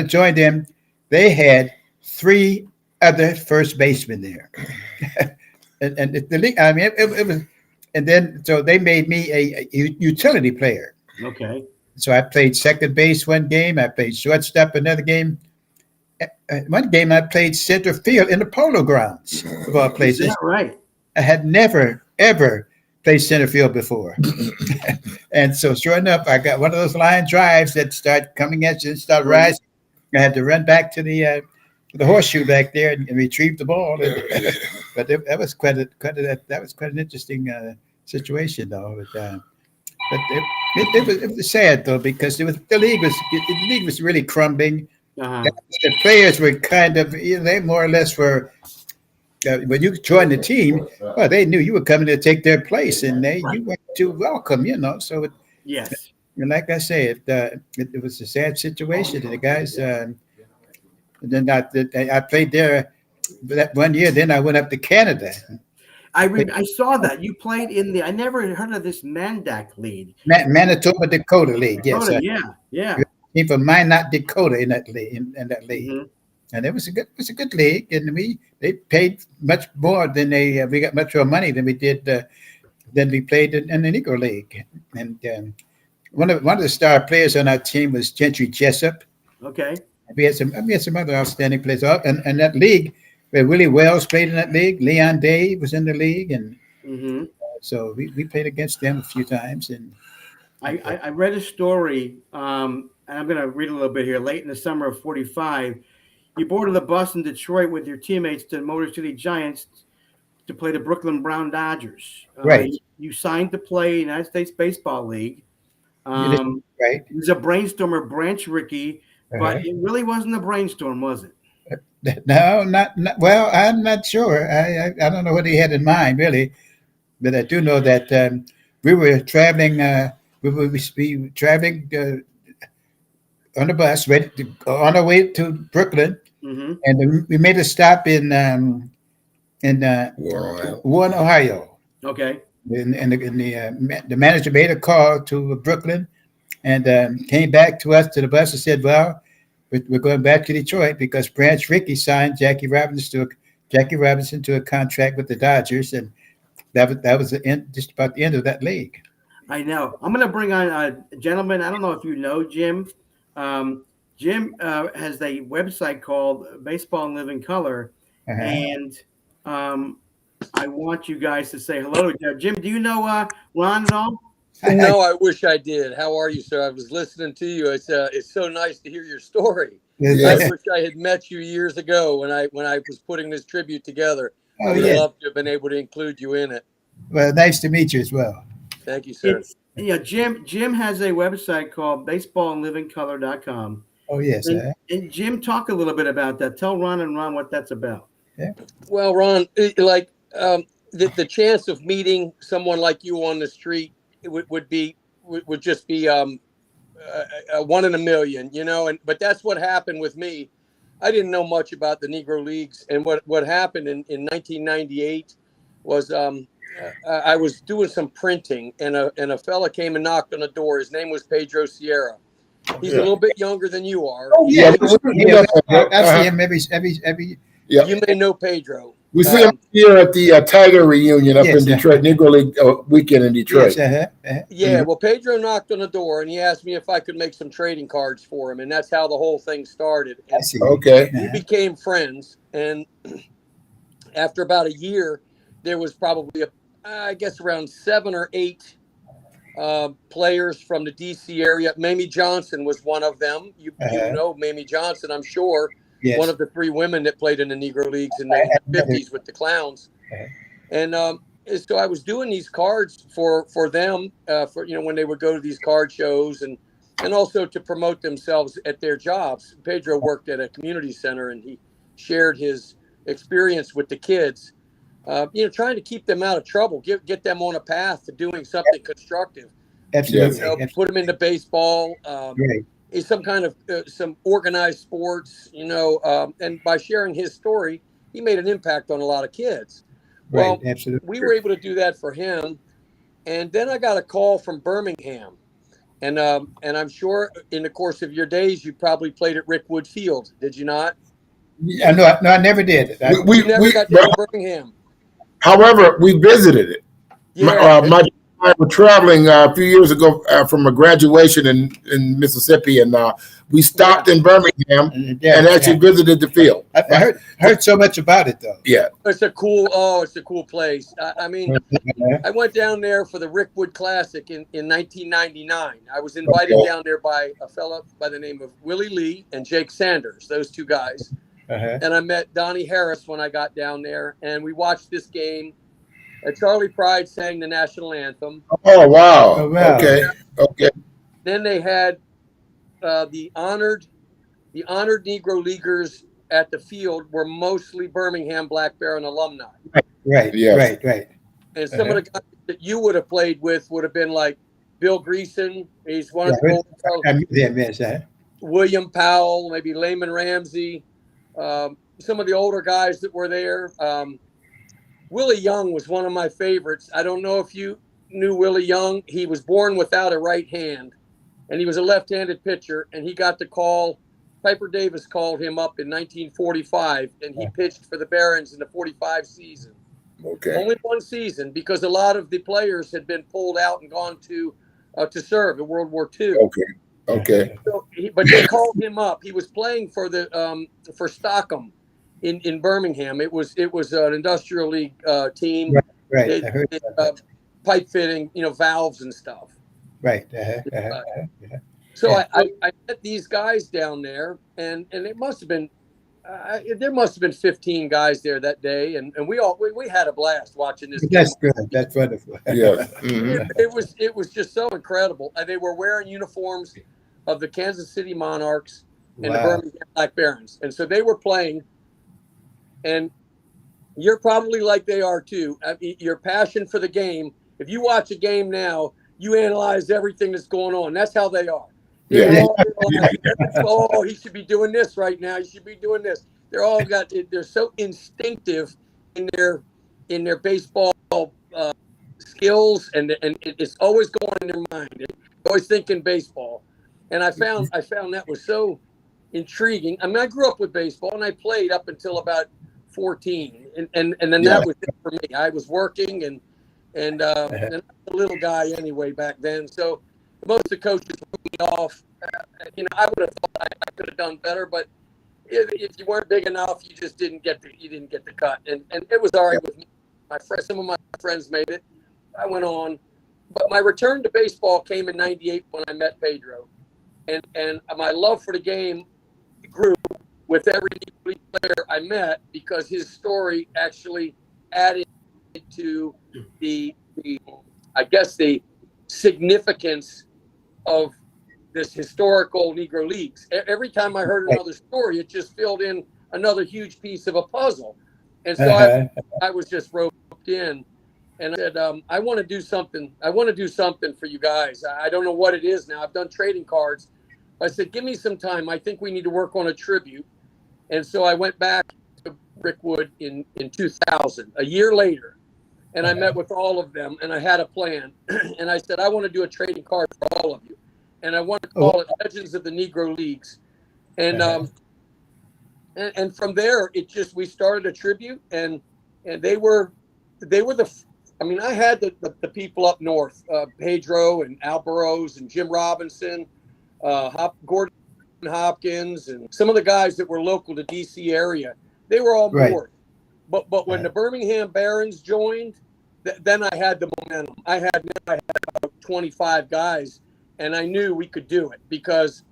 joined them, they had 3 other first basemen there, and the league. I mean, it was, and then so they made me a utility player. Okay. So I played second base one game. I played shortstop another game. One game I played center field in the Polo Grounds of all places. Is that right? I had never ever played center field before. And so sure enough, I got one of those line drives that start coming at you and start rising. I had to run back to the horseshoe back there and retrieve the ball. But that was quite an interesting situation, though. But it was sad, though, because the league was really crumbling. Uh-huh. The players were kind of, they more or less were. When you joined the team, well, they knew you were coming to take their place, and you went to welcome, So yes, and like I said, it was a sad situation, and the guys Then I played there that 1 year. Then I went up to Canada. I saw that you played in the. I never heard of this Mandak League. Manitoba Dakota League. Yes, Dakota, yeah. came from Minot, Dakota in that league. In that league, Mhm. and it was a good league, and they paid much more than we got much more money than we did than we played in the Negro League. And one of the star players on our team was Gentry Jessup. Okay. We had some other outstanding players, and that league where Willie Wells played in that league. Leon Day was in the league, and Mm-hmm. so we played against them a few times. And I read a story, and I'm going to read a little bit here. Late in the summer of '45, you boarded a bus in Detroit with your teammates to Motor City Giants to play the Brooklyn Brown Dodgers. Right. You signed to play United States Baseball League. Right. It was a brainstormer, Branch Rickey, but it really wasn't a brainstorm, was it? No, not well. I'm not sure. I don't know what he had in mind really, but I do know that we were traveling. We were traveling on the bus, on our way to Brooklyn, Mm-hmm. and we made a stop in Warren, Ohio. Okay. And the manager made a call to Brooklyn, and came back to us to the bus and said, "Well, we're going back to Detroit because Branch Rickey signed Jackie Robinson to a contract with the Dodgers, and that was the end, just about the end of that league." I know. I'm going to bring on a gentleman. I don't know if you know Jim. Jim has a website called Baseball in Living Color, and I want you guys to say hello to Jim. Do you know Ron at all? No, I wish I did. How are you, sir? I was listening to you. It's so nice to hear your story. Yes. I wish I had met you years ago when I was putting this tribute together. Oh, I would yeah. have loved to have been able to include you in it. Well, nice to meet you as well. Thank you, sir. Jim has a website called baseballinlivingcolor.com. Oh, yes. And Jim, talk a little bit about that. Tell Ron what that's about. Well, Ron, the chance of meeting someone like you on the street would just be a 1 in a million, you know. But that's what happened with me. I didn't know much about the Negro Leagues, and what happened in 1998 was I was doing some printing, and a fella came and knocked on the door. His name was Pedro Sierra. He's a little bit younger than you are. Oh, yeah. I see him every. Yeah. You may know Pedro. We see him here at the Tiger reunion up in Detroit, Negro League weekend in Detroit. Yes, Yeah, well, Pedro knocked on the door, and he asked me if I could make some trading cards for him, and that's how the whole thing started. I see. Okay. We became friends, and after about a year, there was probably I guess around 7 or 8 players from the D.C. area. Mamie Johnson was one of them. You know Mamie Johnson, I'm sure. Yes. One of the 3 women that played in the Negro Leagues in the 50s with the Clowns. And so I was doing these cards for them, for when they would go to these card shows and also to promote themselves at their jobs. Pedro worked at a community center, and he shared his experience with the kids, trying to keep them out of trouble, get them on a path to doing something constructive. Absolutely. Put them into baseball. Right. Is some kind of some organized sports, and by sharing his story, he made an impact on a lot of kids. Right, well, absolutely. We were able to do that for him, and then I got a call from Birmingham, and I'm sure in the course of your days you probably played at Rickwood Field, did you not? Yeah, no, I never did. We never got down to Birmingham. However, we visited it. Yeah. My I were traveling a few years ago from a graduation in Mississippi, and we stopped in Birmingham and actually visited the field. I heard so much about it, though. Yeah, it's a cool place. I mean, I went down there for the Rickwood Classic in 1999. I was invited down there by a fellow by the name of Willie Lee and Jake Sanders, those 2 guys. And I met Donnie Harris when I got down there, and we watched this game. Charlie Pride sang the national anthem. Oh wow! Okay. Then they had the honored Negro Leaguers at the field were mostly Birmingham Black Baron alumni. Right. Yes. Right. And some of the guys that you would have played with would have been like Bill Greason. He's one of the Golden Fellows. William Powell, maybe Layman Ramsey. some of the older guys that were there. Willie Young was one of my favorites. I don't know if you knew Willie Young. He was born without a right hand, and he was a left-handed pitcher, and he got the call. Piper Davis called him up in 1945, and he pitched for the Barons in the 45 season. Okay. Only one season, because a lot of the players had been pulled out and gone to serve in World War II. Okay. So but they called him up. He was playing for the for Stockham in Birmingham. It was an industrial league team. Right. I heard that. Pipe fitting, valves and stuff. Right. So I met these guys down there, and it must have been there must have been 15 guys there that day, and we had a blast watching this. That's good. That's wonderful. Yeah. It was just so incredible. They were wearing uniforms of the Kansas City Monarchs and the Birmingham Black Barons, and so they were playing. And you're probably like they are too. I mean, your passion for the game. If you watch a game now, you analyze everything that's going on. That's how they are. Oh, he should be doing this right now. He should be doing this. They're so instinctive in their baseball skills, and it's always going in their mind. They're always thinking baseball. And I found that was so intriguing. I mean, I grew up with baseball, and I played up until about 14, and then that was it for me. I was working and I'm a little guy anyway back then. So most of the coaches put me off. I would have thought I could have done better, but if you weren't big enough, you just didn't get the cut. And it was all right with me. Some of my friends made it. I went on, but my return to baseball came in '98 when I met Pedro, and my love for the game grew with every player I met, because his story actually added to the significance of this historical Negro Leagues. Every time I heard another story, it just filled in another huge piece of a puzzle. And so I was just roped in, and I said, I want to do something. I want to do something for you guys. I don't know what it is now. I've done trading cards. I said, give me some time. I think we need to work on a tribute. And so I went back to Brickwood in 2000, a year later, and I met with all of them, and I had a plan. And I said, I want to do a trading card for all of you, and I want to call it Legends of the Negro Leagues. And and from there, we started a tribute, and they were I had the people up north, Pedro and Al Burrows and Jim Robinson, Gordon Hopkins, and some of the guys that were local to DC area. They were all bored. But when the Birmingham Barons joined, then I had the momentum. I had about 25 guys, and I knew we could do it because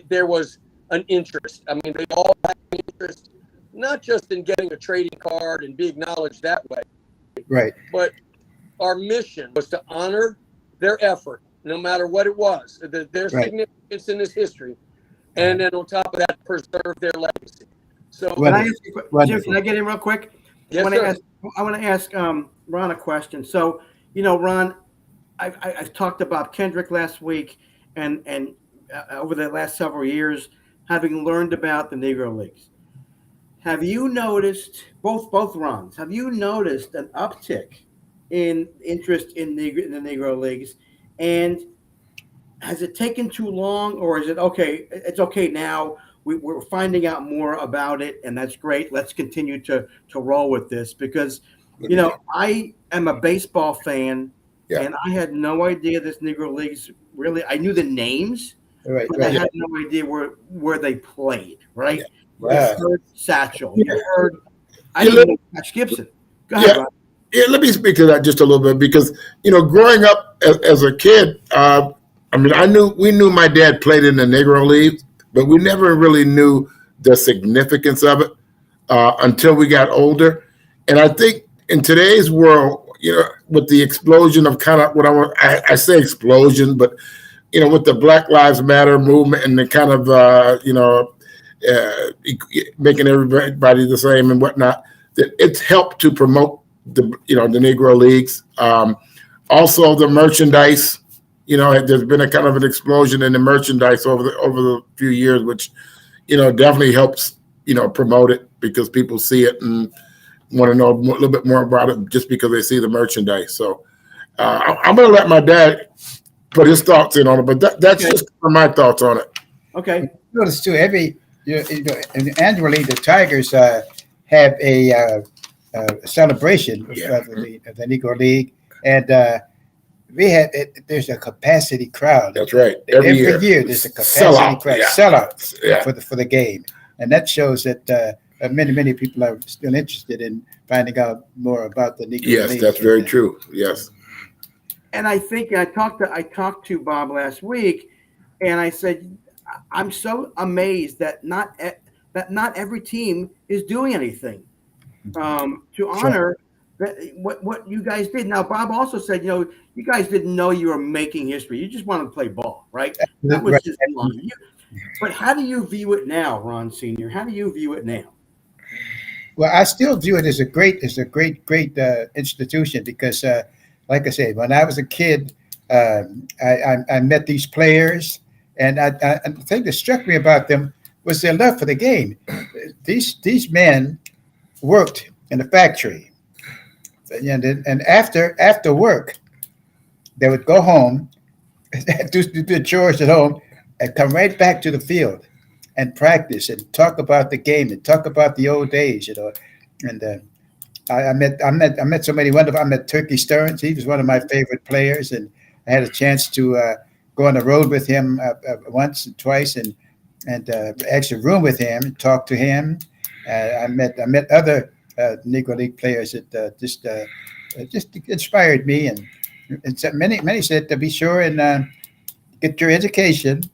there was an interest. I mean, they all had interest, not just in getting a trading card and be acknowledged that way, right? But our mission was to honor their effort, no matter what it was, their significance in this history, and then on top of that, preserve their legacy. So, Jim, can I get in real quick? Yes, I want to ask Ron a question. So, Ron, I've talked about Kendrick last week, and over the last several years, having learned about the Negro Leagues. Have you noticed, both Rons, have you noticed an uptick in interest in the Negro Leagues? And has it taken too long, or is it okay? It's okay now. We're finding out more about it, and that's great. Let's continue to roll with this, because, I am a baseball fan, and I had no idea this Negro Leagues really. I knew the names, but I had no idea where they played. Right? Yeah. You heard Satchel. You heard. I didn't know Patch Gibson. Go ahead, Ron. Yeah, let me speak to that just a little bit, because growing up as a kid, we knew my dad played in the Negro Leagues, but we never really knew the significance of it until we got older. And I think in today's world, with the explosion of kind of I say explosion, but with the Black Lives Matter movement and the kind of making everybody the same and whatnot, that it's helped to promote the Negro Leagues. Also the merchandise. There's been a kind of an explosion in the merchandise over the few years, which, definitely helps, promote it because people see it and want to know a little bit more about it just because they see the merchandise. So I'm going to let my dad put his thoughts in on it, but that's just my thoughts on it. Okay. Notice too, annually the Tigers have a celebration of the Negro League, and there's a capacity crowd. That's right. Every year there's a capacity crowd, sellouts for the game, and that shows that many people are still interested in finding out more about the Negro League. Yes, that's very true. Yes. And I think I talked to Bob last week, and I said, I'm so amazed that not every team is doing anything to honor what you guys did. Now, Bob also said, you guys didn't know you were making history. You just wanted to play ball, right? That was his line. But how do you view it now, Ron Sr.? How do you view it now? Well, I still view it as a great institution because, like I said, when I was a kid, I met these players, and the thing that struck me about them was their love for the game. These men worked in the factory, and after work, they would go home, do the chores at home, and come right back to the field and practice and talk about the game and talk about the old days, And I met so many wonderful. I met Turkey Stearns. He was one of my favorite players, and I had a chance to go on the road with him once and twice, and actually room with him and talk to him. I met other Negro League players that just inspired me, and many said to be sure and get your education.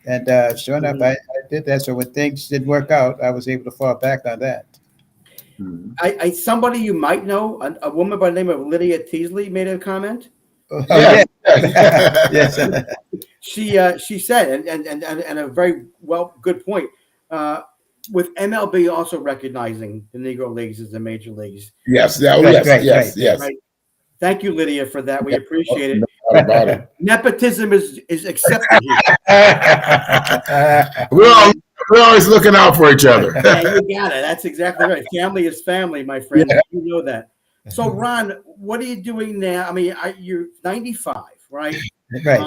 And sure enough, I did that. So when things didn't work out, I was able to fall back on that. Somebody you might know, a woman by the name of Lydia Teasley, made a comment. Oh, yeah. Yes. She said, and a very good point. With MLB also recognizing the Negro Leagues as the major leagues. Yes. Right. Thank you, Lydia, for that. We appreciate it. No doubt about it. Nepotism is accepted here. We're always looking out for each other. Yeah, you got it. That's exactly right. Family is family, my friend. Yeah. You know that. So, Ron, what are you doing now? I mean, you're 95, right? Right.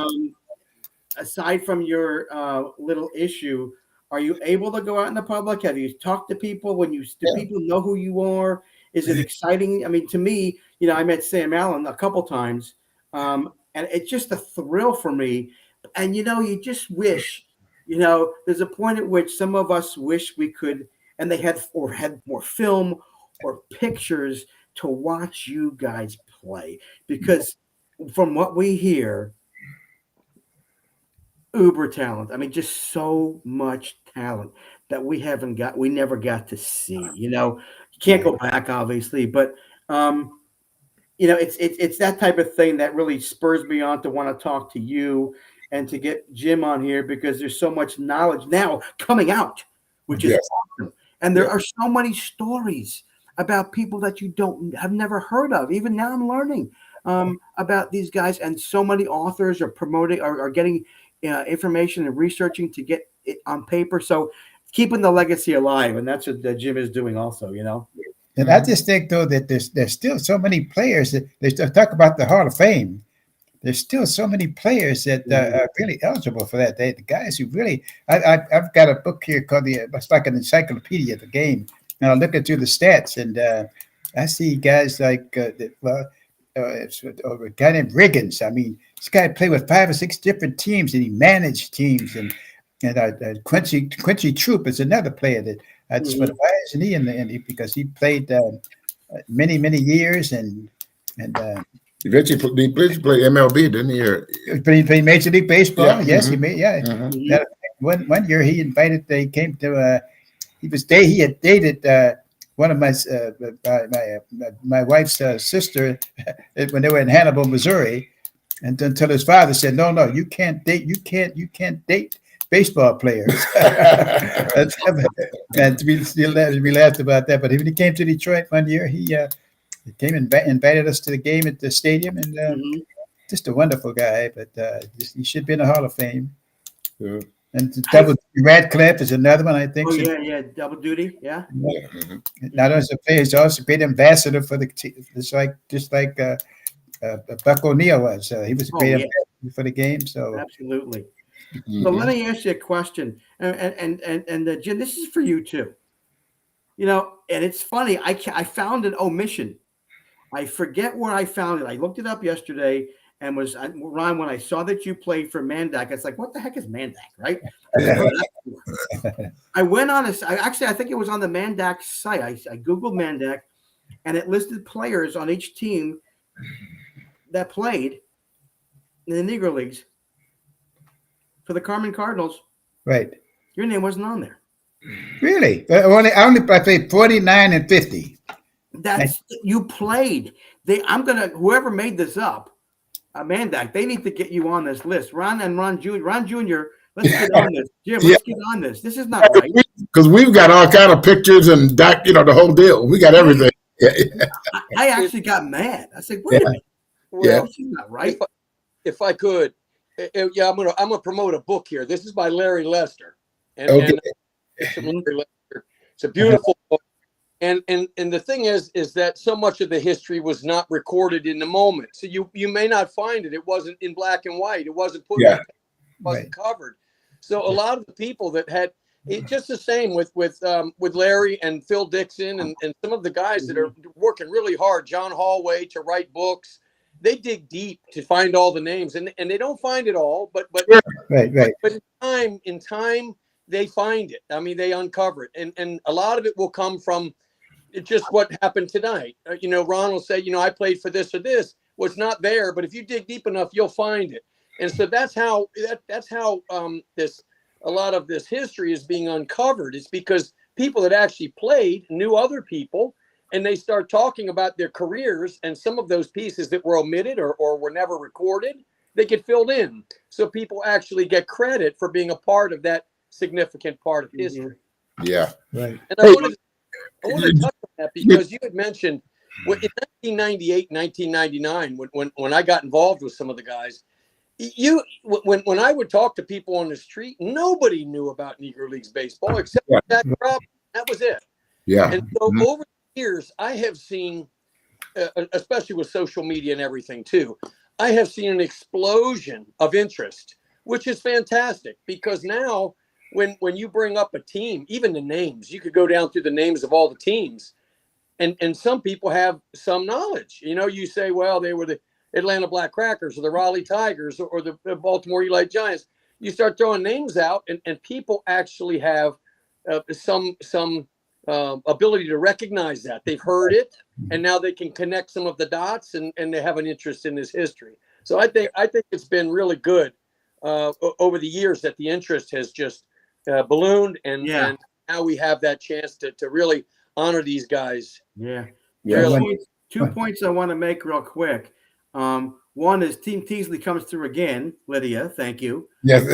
Aside from your little issue, are you able to go out in the public? Have you talked to people? Do people know who you are? Is it exciting? I mean, to me, I met Sam Allen a couple times, and it's just a thrill for me. And, you just wish, there's a point at which some of us wish we could, and they had more film or pictures to watch you guys play. Because from what we hear, uber talent. I mean, just so much talent that we never got to see. You can't go back, obviously, but it's that type of thing that really spurs me on to want to talk to you and to get Jim on here, because there's so much knowledge now coming out, which is awesome. And there are so many stories about people that you have never heard of. Even now I'm learning about these guys, and so many authors are promoting or getting information and researching to get it on paper. So keeping the legacy alive, and that's what Jim is doing also, And I just think, though, that there's still so many players that they talk about the Hall of Fame. There's still so many players that are really eligible for that. The guys who really, I've got a book here called it's like an encyclopedia of the game, and I'm looking through the stats, and I see guys like it's a guy named Riggins. I mean, this guy played with 5 or 6 different teams, and he managed teams. And Quincy Troop is another player that I just went, why isn't he in the because he played many years and Eventually, he played MLB, didn't he? He played Major League Baseball. Yeah. Yes, he made. Yeah. One year he invited. They came to. He had dated one of my wife's sister when they were in Hannibal, Missouri, and until his father said, "No, you can't date. You can't date baseball players." And we laughed about that. But when he came to Detroit one year, he came and invited us to the game at the stadium, and just a wonderful guy. But he should be in the Hall of Fame. Yeah. And Double Radcliffe is another one, I think. Oh yeah, double duty, yeah. Not only a player, he's also a great ambassador for the team. Just like Buck O'Neill was. He was a great ambassador for the game. So absolutely. So let me ask you a question, and Jim, this is for you too. You know, and it's funny. I found an omission. I forget where I found it. I looked it up yesterday, and Ron, when I saw that you played for Mandak, it's like, what the heck is Mandak, right? I went on I think it was on the Mandak site. I Googled Mandak, and it listed players on each team that played in the Negro Leagues for the Carmen Cardinals. Right. Your name wasn't on there. Really? I played 49 and 50. You played. Whoever made this up, Mandak, they need to get you on this list. Ron Jr., let's get on this. Jim, let's get on this. This is not right. Because we've got all kind of pictures and the whole deal. We got everything. I actually got mad. I said, wait a minute. Well, this is not right. If I could, I'm gonna promote a book here. This is by Larry Lester. Okay. It's a beautiful book. And the thing is that so much of the history was not recorded in the moment. So you may not find it. It wasn't in black and white. It wasn't put it wasn't covered. So a lot of the people that had it just the same with Larry and Phil Dixon and some of the guys that are working really hard, John Hallway, to write books. They dig deep to find all the names, and they don't find it all, but right. But in time they find it. I mean, they uncover it, and a lot of it will come from just what happened tonight. Ron will say, I played for this or this. Well, it's not there, but if you dig deep enough, you'll find it. And so that's how a lot of this history is being uncovered. It's because people that actually played knew other people, and they start talking about their careers, and some of those pieces that were omitted or were never recorded, they get filled in. So people actually get credit for being a part of that significant part of history. Yeah. Right. And I wanted to touch on that because you had mentioned in 1998, 1999, when I got involved with some of the guys, when I would talk to people on the street, nobody knew about Negro Leagues baseball except that crowd. That was it. Yeah. And so over the years, I have seen, especially with social media and everything too, I have seen an explosion of interest, which is fantastic because now when you bring up a team, even the names, you could go down through the names of all the teams, and some people have some knowledge. You say, well, they were the Atlanta Black Crackers or the Raleigh Tigers or the Baltimore Elite Giants. You start throwing names out, and people actually have some ability to recognize that. They've heard it, and now they can connect some of the dots, and they have an interest in this history. So I think it's been really good over the years that the interest has just ballooned, and now we have that chance to really honor these guys. Yeah. Really. Two points I want to make real quick. One is Team Teasley comes through again. Lydia, thank you. Yes.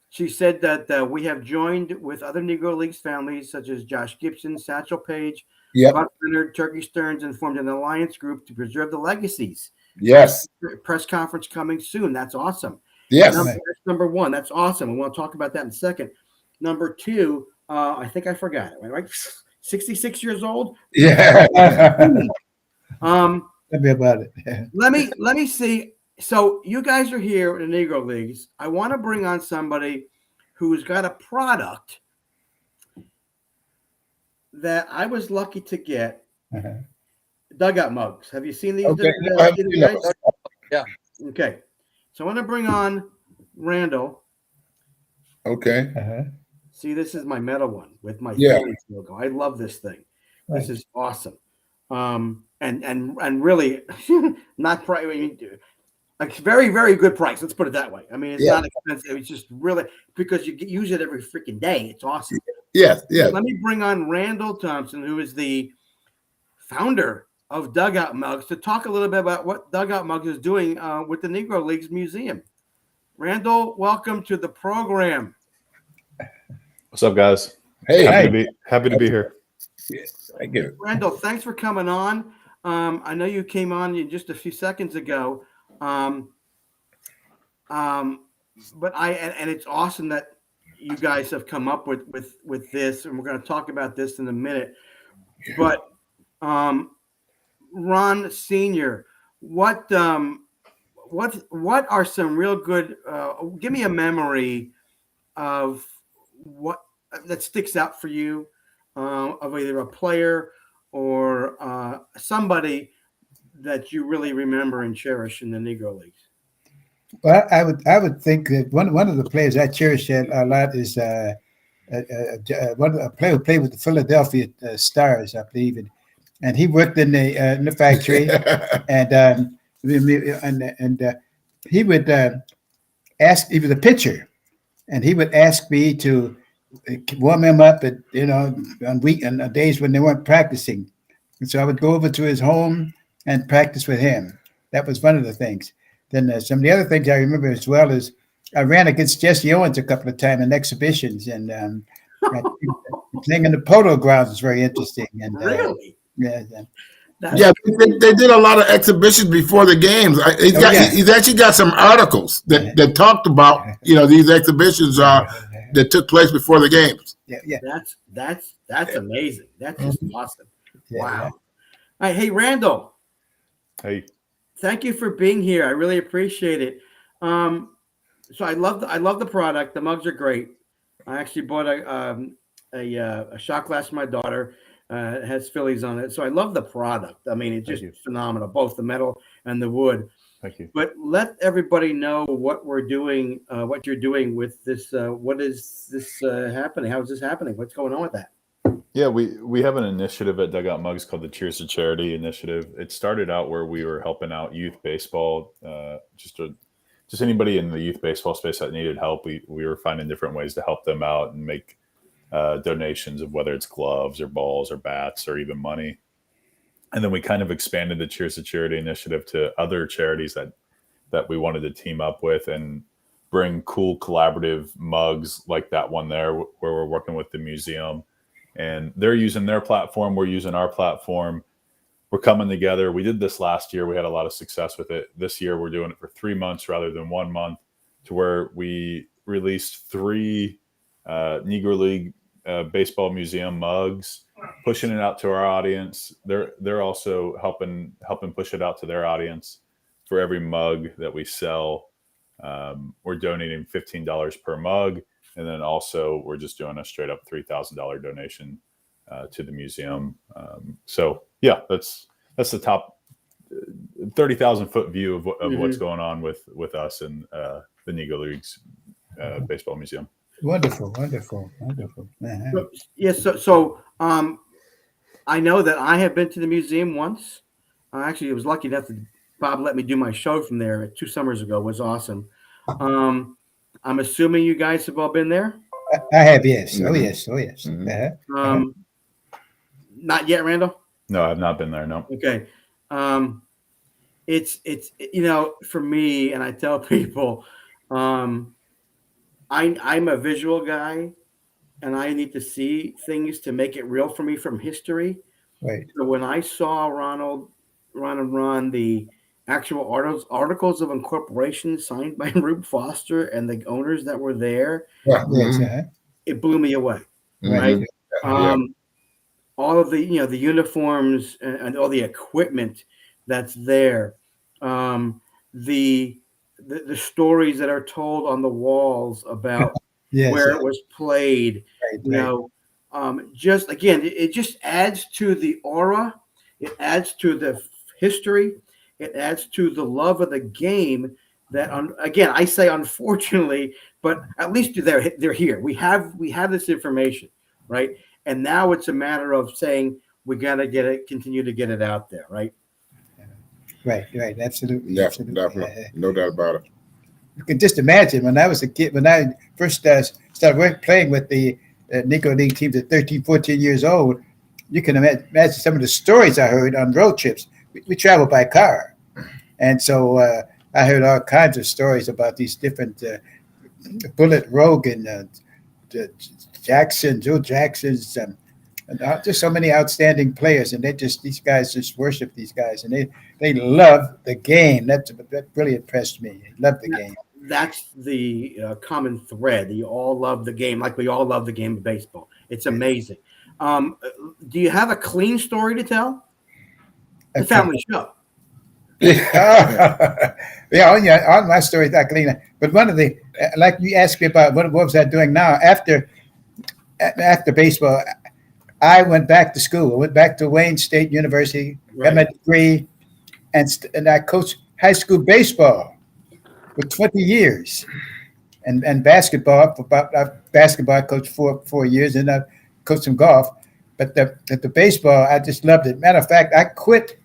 She said that we have joined with other Negro Leagues families such as Josh Gibson, Satchel Paige, Buck Leonard, Turkey Stearns, and formed an alliance group to preserve the legacies. Yes. Press conference coming soon. That's awesome. Yes. That's number one. That's awesome. And we'll talk about that in a second. Number two, I think I forgot it, right? 66 years old? Yeah. Tell me about it. Let me see. So you guys are here in the Negro Leagues. I want to bring on somebody who's got a product that I was lucky to get. Dugout mugs. Have you seen these? Okay. Yeah. Okay. So I want to bring on Randall. Okay. See, this is my metal one with my Phillies logo. I love this thing. This is awesome. And really not price. A very, very good price. Let's put it that way. I mean, it's not expensive. It's just really because you use it every freaking day. It's awesome. Yes. Yes. Let me bring on Randall Thompson, who is the founder of Dugout Mugs, to talk a little bit about what Dugout Mugs is doing with the Negro Leagues Museum. Randall, welcome to the program. What's up, guys? Hey, happy to be here. Yes, I get it. Randall, thanks for coming on. I know you came on just a few seconds ago, but it's awesome that you guys have come up with this, and we're going to talk about this in a minute. But Ron Senior, what are some real good? Give me a memory of what that sticks out for you, of either a player or somebody that you really remember and cherish in the Negro Leagues. Well, I would think that one of the players I cherish a lot is a player who played with the Philadelphia Stars, I believe, and he worked in the factory, and he would ask. He was a pitcher, and he would ask me to warm him up at on days when they weren't practicing, and so I would go over to his home and practice with him. That was one of the things. Then some of the other things I remember as well is I ran against Jesse Owens a couple of times in exhibitions, and playing in the polo grounds was very interesting. And really, they did a lot of exhibitions before the games. He's actually got some articles that talked about these exhibitions that took place before the games. Yeah. That's amazing. That's just awesome. Yeah, wow. yeah. All right, hey Randall. Hey. Thank you for being here. I really appreciate it. So I love the product. The mugs are great. I actually bought a shot glass for my daughter. It has Phillies on it. So I love the product. I mean, it's just phenomenal, both the metal and the wood. Thank you. But let everybody know what we're doing, what you're doing with this. What is this happening? How is this happening? What's going on with that? Yeah, we have an initiative at Dugout Mugs called the Cheers to Charity initiative. It started out where we were helping out youth baseball, just anybody in the youth baseball space that needed help. We were finding different ways to help them out and make donations of whether it's gloves or balls or bats or even money. And then we kind of expanded the Cheers to Charity initiative to other charities that we wanted to team up with and bring cool collaborative mugs like that one there where we're working with the museum. And they're using their platform. We're using our platform. We're coming together. We did this last year. We had a lot of success with it. This year, we're doing it for 3 months rather than 1 month, to where we released 3 Negro League Baseball Museum mugs, pushing it out to our audience. They're also helping push it out to their audience. For every mug that we sell, we're donating $15 per mug. And then also we're just doing a straight up $3,000 donation to the museum. So yeah, that's the top 30,000 foot view of what's going on with us and the Negro League's Baseball Museum. Wonderful. So, yes. So I know that I have been to the museum once. Actually, I was lucky enough that Bob let me do my show from there 2 summers ago. It was awesome. I'm assuming you guys have all been there. I have, yes. Oh, yes. Mm-hmm. Not yet, Randall? No, I've not been there. No. Okay. It's for me, and I tell people, I'm a visual guy, and I need to see things to make it real for me from history. Right. So when I saw Ron the actual articles of incorporation signed by Rube Foster and the owners that were there, it blew me away. Right. All of the the uniforms and all the equipment that's there, the stories that are told on the walls about where it was played, just again, it just adds to the aura, it adds to the history, it adds to the love of the game. That again, I say unfortunately, but at least they're here. We have this information, right? And now it's a matter of saying we got to continue to get it out there, right? Right. Absolutely. Yeah, absolutely. definitely. No doubt about it. You can just imagine when I was a kid, when I first started playing with the Negro League teams at 13, 14 years old, you can imagine some of the stories I heard on road trips. We traveled by car. And so I heard all kinds of stories about these different Bullet Rogan, Joe Jacksons, and just so many outstanding players. And these guys just worship these guys. And they love the game. That really impressed me. They love the game. that's the common thread. You all love the game, like we all love the game of baseball. It's amazing. Do you have a clean story to tell? The family show. Yeah, all my stories are clean. But one of the, like you asked me about what was I doing now after baseball, I went back to school. I went back to Wayne State University, got my degree, and I coached high school baseball for 20 years, and basketball for basketball I coached for 4 years, and I coached some golf. But the baseball, I just loved it. Matter of fact, I quit.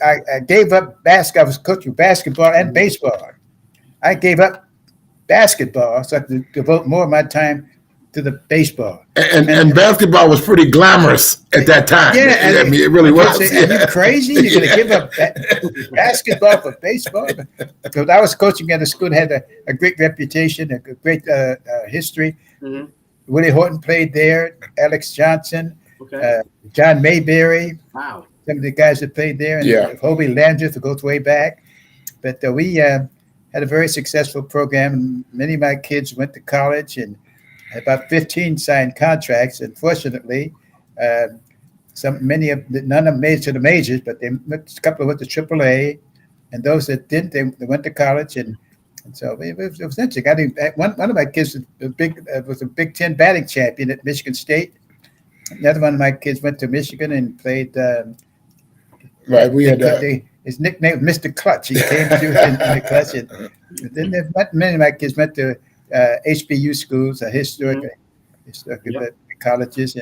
I gave up basketball. I was coaching basketball and baseball. I gave up basketball so I could devote more of my time to the baseball. And basketball was pretty glamorous at that time. Yeah, I mean, it really was. Say, are you crazy? You're going to give up basketball for baseball? Because I was coaching at a school that had a great reputation, a great history. Mm-hmm. Willie Horton played there, Alex Johnson, John Mayberry. Wow. Some of the guys that played there, and Hobie Landreth, who goes way back. But we had a very successful program, and many of my kids went to college, and about 15 signed contracts. Unfortunately, none of them made it to the majors, but a couple went to AAA, and those that didn't, they went to college, and so it was interesting. I think one of my kids was a Big Ten batting champion at Michigan State. Another one of my kids went to Michigan and played. Right, we had his nickname was Mr. Clutch. He came through in the clutch. And then many of my kids went to HBU schools, historic colleges,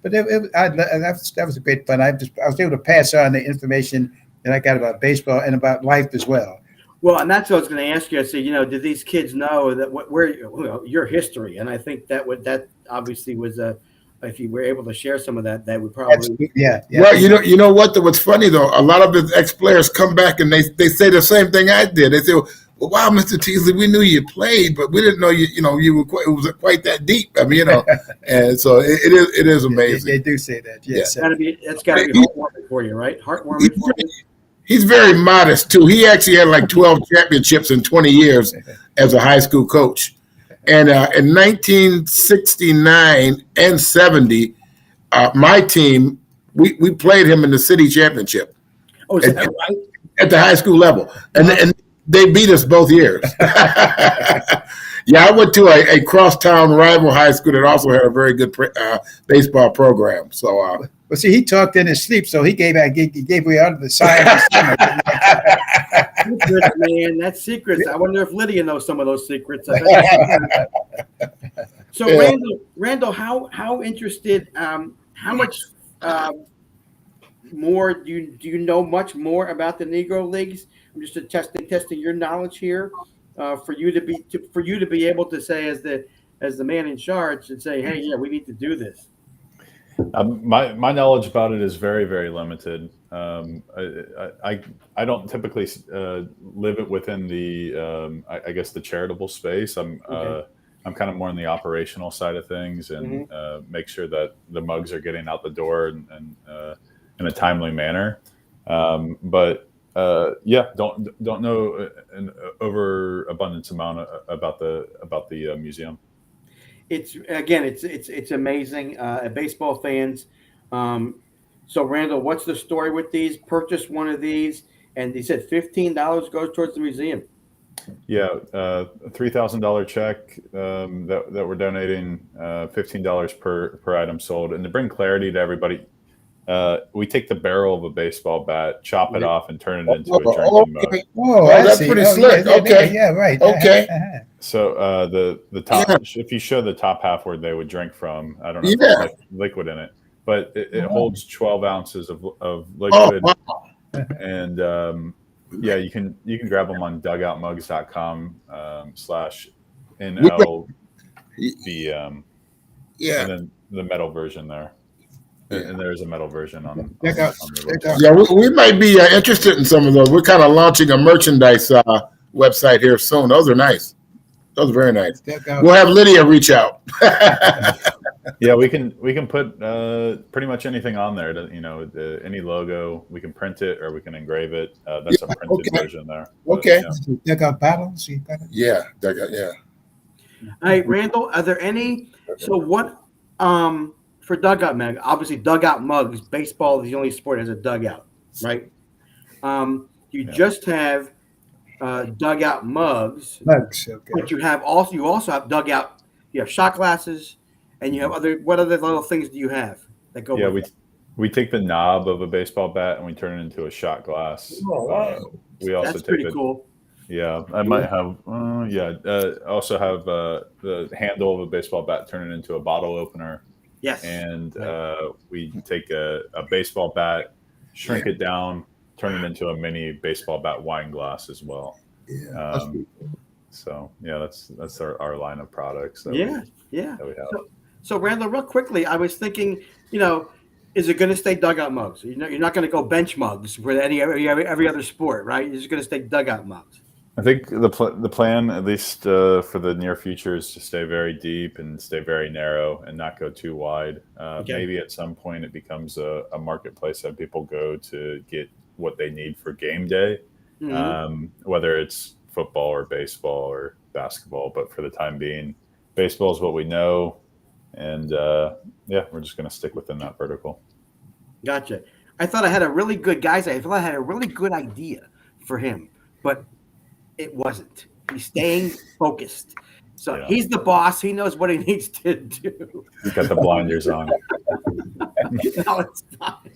that was a great fun. I was able to pass on the information that I got about baseball and about life as well. Well, and that's what I was going to ask you. I said, did these kids know that your history? And I think that obviously was if you were able to share some of that, that would probably Well, you know what? What's funny though, a lot of the ex-players come back and they say the same thing I did. They say, "Well, wow, Mr. Teasley, we knew you played, but we didn't know you were it was quite that deep." I mean, and so it is amazing. They do say that. Yes, that's got to be heartwarming for you, right? Heartwarming for you. He's very modest too. He actually had like 12 championships in 20 years as a high school coach. And in 1969 and 70, my team, we played him in the city championship. Oh, is that right? At the high school level. And they beat us both years. Yeah, I went to a crosstown rival high school that also had a very good baseball program. So, well, see, he talked in his sleep, so he gave away out of the science. Secrets, man, that's secrets. I wonder if Lydia knows some of those secrets. So, Randall, how interested? How much more do you know much more about the Negro Leagues? I'm just testing your knowledge here, for you to be able to say as the man in charge and say, hey, yeah, we need to do this. My knowledge about it is very, very limited. I don't typically live it within the I guess the charitable space. I'm kind of more on the operational side of things and make sure that the mugs are getting out the door and in a timely manner. But don't know an overabundance amount about the museum. It's amazing. Baseball fans. So Randall, what's the story with these? Purchase one of these, and he said $15 goes towards the museum. Yeah, $3,000 check that we're donating, $15 per item sold, and to bring clarity to everybody. We take the barrel of a baseball bat, chop it off, and turn it into a drinking mug. Oh, that's pretty slick. Okay. Yeah, right. Okay. So the top, if you show the top half where they would drink from, I don't know if there's like liquid in it, but it holds 12 ounces of liquid. Oh, wow. And you can grab them on dugoutmugs.com/NLBM. And then the metal version there. And there's a metal version on the website. Yeah, we might be interested in some of those. We're kind of launching a merchandise website here soon. Those are nice. Those are very nice. We'll have Lydia reach out. Yeah, we can put pretty much anything on there. Any logo, we can print it or we can engrave it. That's a Yeah, printed okay. version there. Okay. Yeah. Dugout battles. You got it? Yeah, yeah. Hey, Randall, are there any? So what? For dugout mag, obviously dugout mugs. Baseball is the only sport that has a dugout, right? You Yeah. just have dugout mugs, Mugs. Okay. but you also have dugout. You have shot glasses, and you have other. What other little things do you have that go Yeah, with it? we take the knob of a baseball bat and we turn it into a shot glass. Oh, wow. We also That's take pretty the cool. Yeah, I might have. Also have the handle of a baseball bat, turn it into a bottle opener, Yes. and we take a baseball bat, shrink it down, turn it into a mini baseball bat wine glass as well. Yeah. So yeah, that's our line of products. That Yeah. we have. So Randall, real quickly, I was thinking, is it going to stay dugout mugs? You're not going to go bench mugs for every other sport, right? You're just going to stay dugout mugs. I think the plan, at least for the near future, is to stay very deep and stay very narrow and not go too wide. Okay. Maybe at some point it becomes a marketplace that people go to get what they need for game day, whether it's football or baseball or basketball. But for the time being, baseball is what we know, and we're just going to stick within that vertical. Gotcha. I thought I had a really good idea for him, but it wasn't. He's staying focused. So he's the boss. He knows what he needs to do. He's got the blinders on. No, it's fine.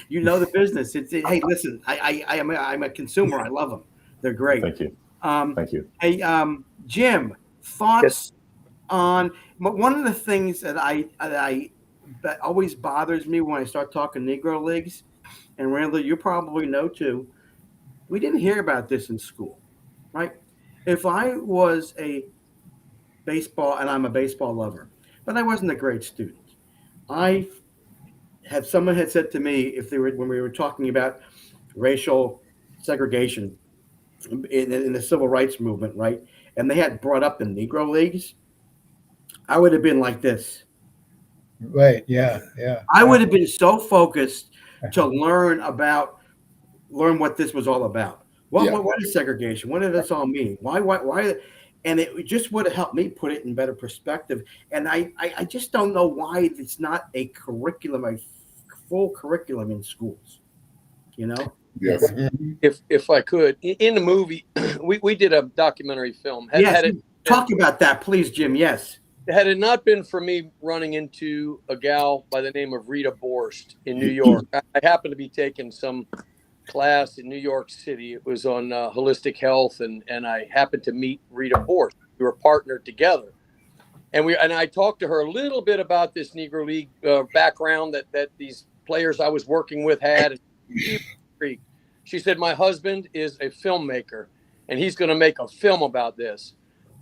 You know the business. Hey, listen, I'm a consumer. I love them. They're great. Thank you. Thank you. Hey, Jim, thoughts on one of the things that that always bothers me when I start talking Negro leagues, and Randall, you probably know too. We didn't hear about this in school, right? If I was a baseball, and I'm a baseball lover, but I wasn't a great student, someone had said to me when we were talking about racial segregation in the civil rights movement, right? And they had brought up the Negro leagues, I would have been like this. Right. Yeah. I would have been so focused to learn what this was all about. What is segregation? What did this all mean? Why? And it just would have helped me put it in better perspective. And I just don't know why it's not a full curriculum in schools. Yes. If I could, in the movie, we did a documentary film. Talk about that, please, Jim. Yes. Had it not been for me running into a gal by the name of Rita Borst in New York, I happened to be taking some class in New York City. It was on holistic health, and I happened to meet Rita Borst. We were partnered together, and I talked to her a little bit about this Negro League background that these players I was working with had. She said, my husband is a filmmaker, and he's going to make a film about this.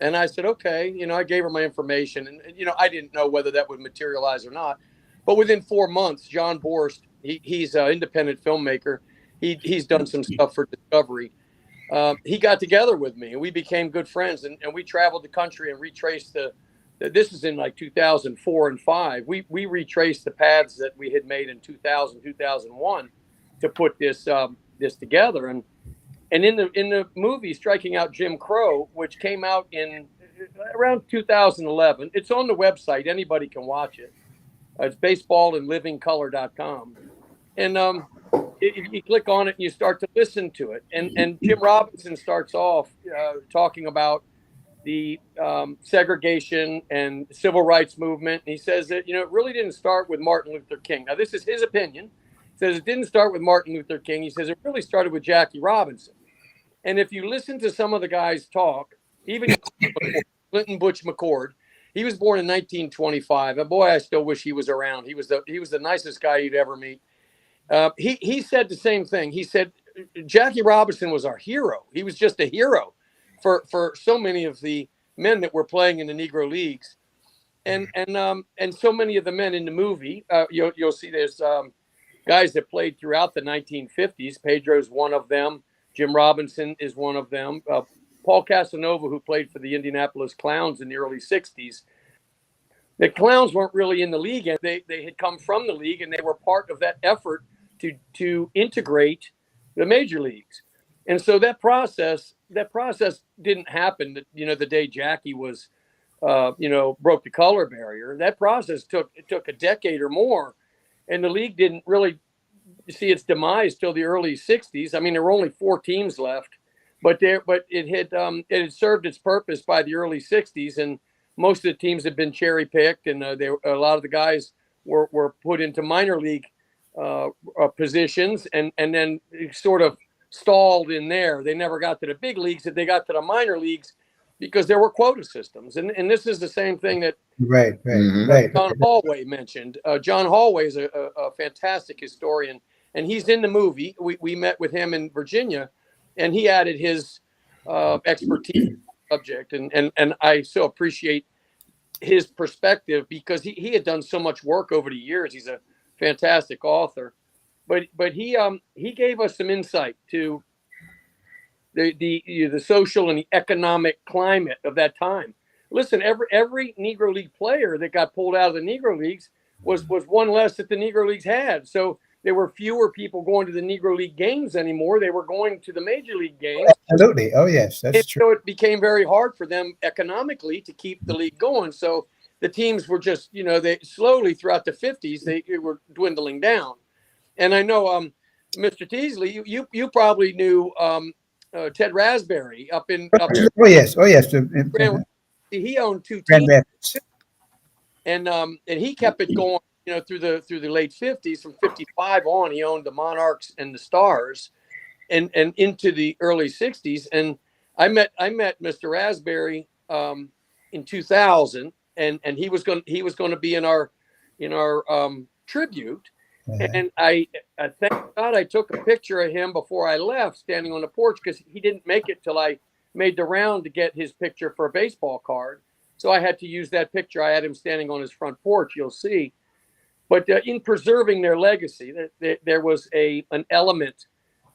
And I said, okay. I gave her my information, and I didn't know whether that would materialize or not. But within 4 months, John Borst, he's an independent filmmaker. He's done some stuff for Discovery. He got together with me, and we became good friends. And we traveled the country and retraced this is in like 2004 and 5. We retraced the paths that we had made in 2000, 2001 to put this together. And in the movie Striking Out Jim Crow, which came out in around 2011, it's on the website. Anybody can watch it. It's baseballandlivingcolor.com. And if you click on it and you start to listen to it, and Jim Robinson starts off talking about the segregation and civil rights movement. And he says that, it really didn't start with Martin Luther King. Now, this is his opinion. He says it didn't start with Martin Luther King. He says it really started with Jackie Robinson. And if you listen to some of the guys talk, even Clinton Butch McCord, he was born in 1925. And boy, I still wish he was around. He was the nicest guy you'd ever meet. He said the same thing. He said Jackie Robinson was our hero. He was just a hero for so many of the men that were playing in the Negro Leagues, and so many of the men in the movie. You'll see there's guys that played throughout the 1950s. Pedro's one of them. Jim Robinson is one of them. Paul Casanova, who played for the Indianapolis Clowns in the early 60s. The Clowns weren't really in the league, and they had come from the league, and they were part of that effort to integrate the major leagues. And so that process didn't happen. You know, the day Jackie was, broke the color barrier. That process took a decade or more, and the league didn't really see its demise till the early '60s. I mean, there were only 4 teams left, but it had served its purpose by the early '60s, and most of the teams had been cherry picked, and a lot of the guys were put into minor league positions, and then sort of stalled in there. They never got to the big leagues. They got to the minor leagues because there were quota systems, and this is the same thing that Right. John Hallway mentioned. John Hallway is a fantastic historian, and he's in the movie. We met with him in Virginia, and he added his expertise subject, and I so appreciate his perspective because he had done so much work over the years. He's a fantastic author, but he gave us some insight to the social and the economic climate of that time. Listen, every Negro League player that got pulled out of the Negro Leagues was one less that the Negro Leagues had. So there were fewer people going to the Negro League games anymore. They were going to the Major League games. Absolutely. Oh, yes, that's true. So it became very hard for them economically to keep the league going. So the teams were just, they slowly throughout the 50s, they were dwindling down. And I know, Mr. Teasley, you probably knew Ted Raspberry up. Oh, yes. He owned 2 Grand teams, Rapids. and he kept it going, through the late 50s. From 55 on, he owned the Monarchs and the Stars, and into the early 60s. And I met Mr. Raspberry in 2000, and he was going to be in our tribute. And I thank God I took a picture of him before I left, standing on the porch, because he didn't make it till I made the round to get his picture for a baseball card. So I had to use that picture. I had him standing on his front porch, you'll see. But in preserving their legacy, there was an element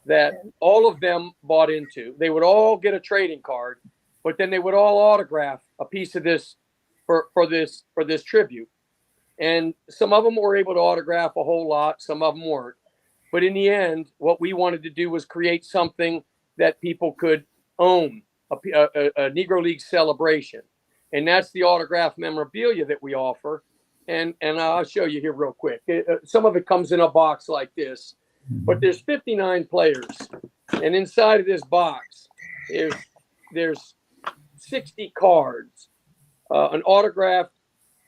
that all of them bought into. They would all get a trading card, but then they would all autograph a piece of this for this tribute. And some of them were able to autograph a whole lot. Some of them weren't. But in the end, what we wanted to do was create something that people could own, a Negro League celebration. And that's the autograph memorabilia that we offer. And I'll show you here real quick. Some of it comes in a box like this, but there's 59 players. And inside of this box, there's 60 cards, an autographed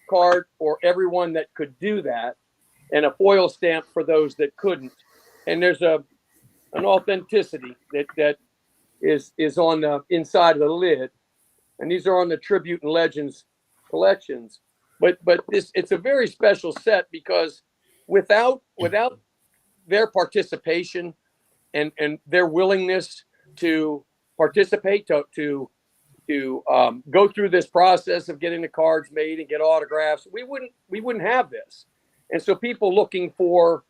card for everyone that could do that, and a foil stamp for those that couldn't. And there's an authenticity that is on the inside of the lid, and these are on the Tribute and Legends collections. But it's a very special set because without their participation and their willingness to participate, to go through this process of getting the cards made and get autographs, we wouldn't have this. And so people looking for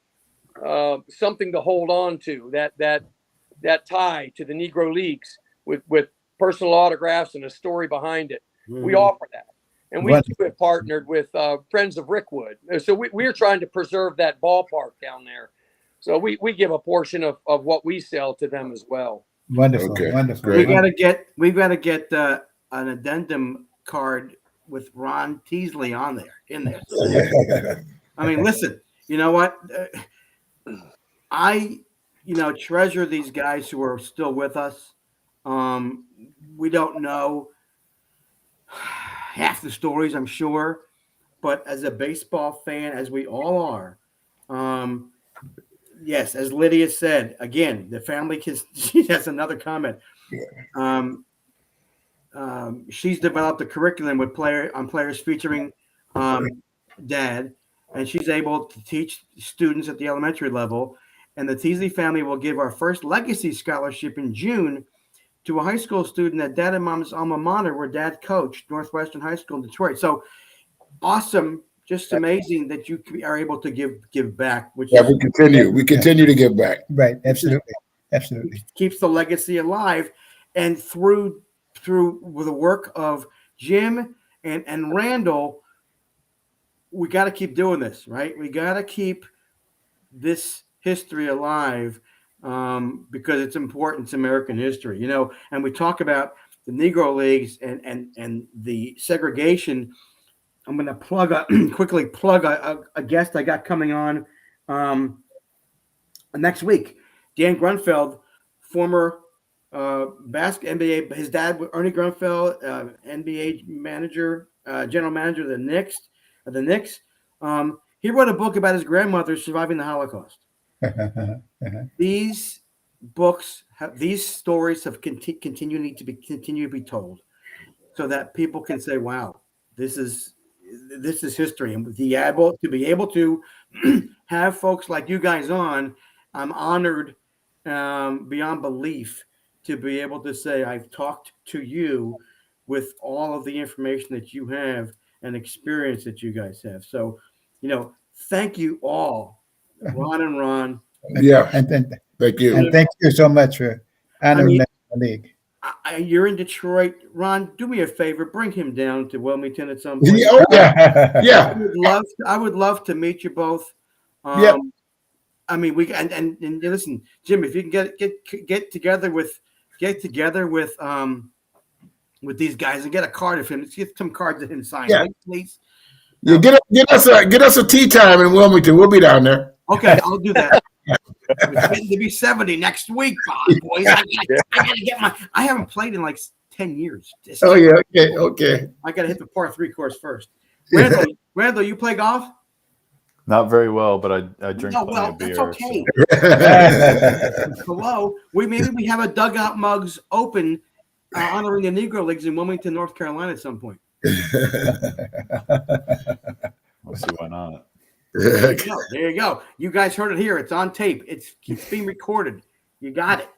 something to hold on to, that tie to the Negro Leagues with personal autographs and a story behind it. We offer that. And we have partnered with Friends of Rickwood. So we're trying to preserve that ballpark down there. So we give a portion of what we sell to them as well. Wonderful. Okay, Wonderful. great. We've got to get an addendum card with Ron Teasley in there. I mean, listen, you know what? I treasure these guys who are still with us. We don't know half the stories, I'm sure, but as a baseball fan, as we all are, yes, as Lydia said, again, the family she has another comment. She's developed a curriculum with players featuring Dad, and she's able to teach students at the elementary level. And the Teasley family will give our first legacy scholarship in June to a high school student at Dad and Mom's alma mater, where Dad coached, Northwestern High School in Detroit. So awesome. Just amazing that you are able to give back. We continue to give back. Right, absolutely. Keeps the legacy alive, and through the work of Jim and Randall, we got to keep doing this, right? We got to keep this history alive because it's important to American history, you know. And we talk about the Negro Leagues and the segregation. I'm going to quickly plug a guest I got coming on next week. Dan Grunfeld, former NBA. His dad, Ernie Grunfeld, NBA manager, general manager of the Knicks. He wrote a book about his grandmother surviving the Holocaust. These books, these stories have continue to be told, so that people can say, "Wow, this is history." And to be able to have folks like you guys on, I'm honored beyond belief to be able to say I've talked to you with all of the information that you have and experience that you guys have. So, you know, thank you all, Ron and Ron. Yeah, And thank you. and thank you so much for honoring the league. You're in Detroit, Ron. Do me a favor, bring him down to Wilmington at some point. Oh, yeah, yeah. I would love to meet you both. Yeah. I mean, we and listen, Jim, if you can get together with these guys and get a card of him, let's get some cards of him signed, right, please. Yeah, get us a tea time in Wilmington. We'll be down there. Okay, I'll do that. It's getting to be 70 next week, boys. I gotta get I haven't played in like 10 years. Oh yeah, okay. I gotta hit the par 3 course first. Randall, you play golf? Not very well, but I drink plenty of beer. That's okay. Hello. Maybe we have a Dugout Mugs open honoring the Negro Leagues in Wilmington, North Carolina at some point. We'll see why not. There you go. You guys heard it here. It's on tape. It's being recorded. You got it.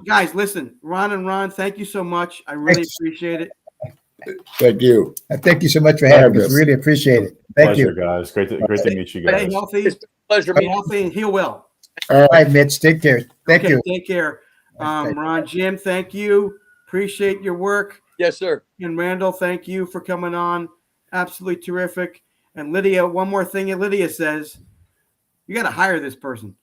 Guys, listen, Ron and Ron, thank you so much. I really appreciate it. Thank you. Thank you so much for having us. Really appreciate it. Thank Pleasure, you, guys. Great to meet you guys. Stay healthy. It's a pleasure. Be healthy and heal well. All right, Mitch. Take care. Thank you. Take care. Ron, Jim, thank you. Appreciate your work. Yes, sir. And Randall, thank you for coming on. Absolutely terrific. And Lydia, one more thing Lydia says, you got to hire this person.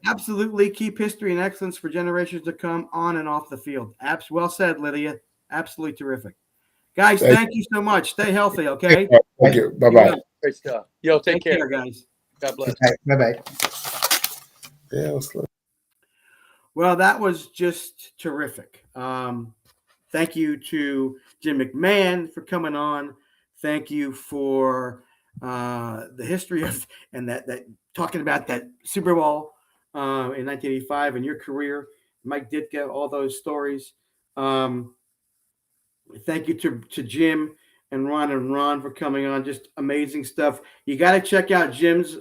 Absolutely keep history and excellence for generations to come on and off the field. Well said, Lydia. Absolutely terrific. Guys, thank you so much. Stay healthy, okay? Thank you. Bye-bye. Great stuff. Yo, take care, guys. God bless. Bye-bye. Yeah, well, that was just terrific. Thank you to Jim McMahon for coming on. Thank you for the history of and that talking about that Super Bowl in 1985 and your career. Mike Ditka, all those stories. Thank you to Jim and Ron for coming on. Just amazing stuff. You got to check out Jim's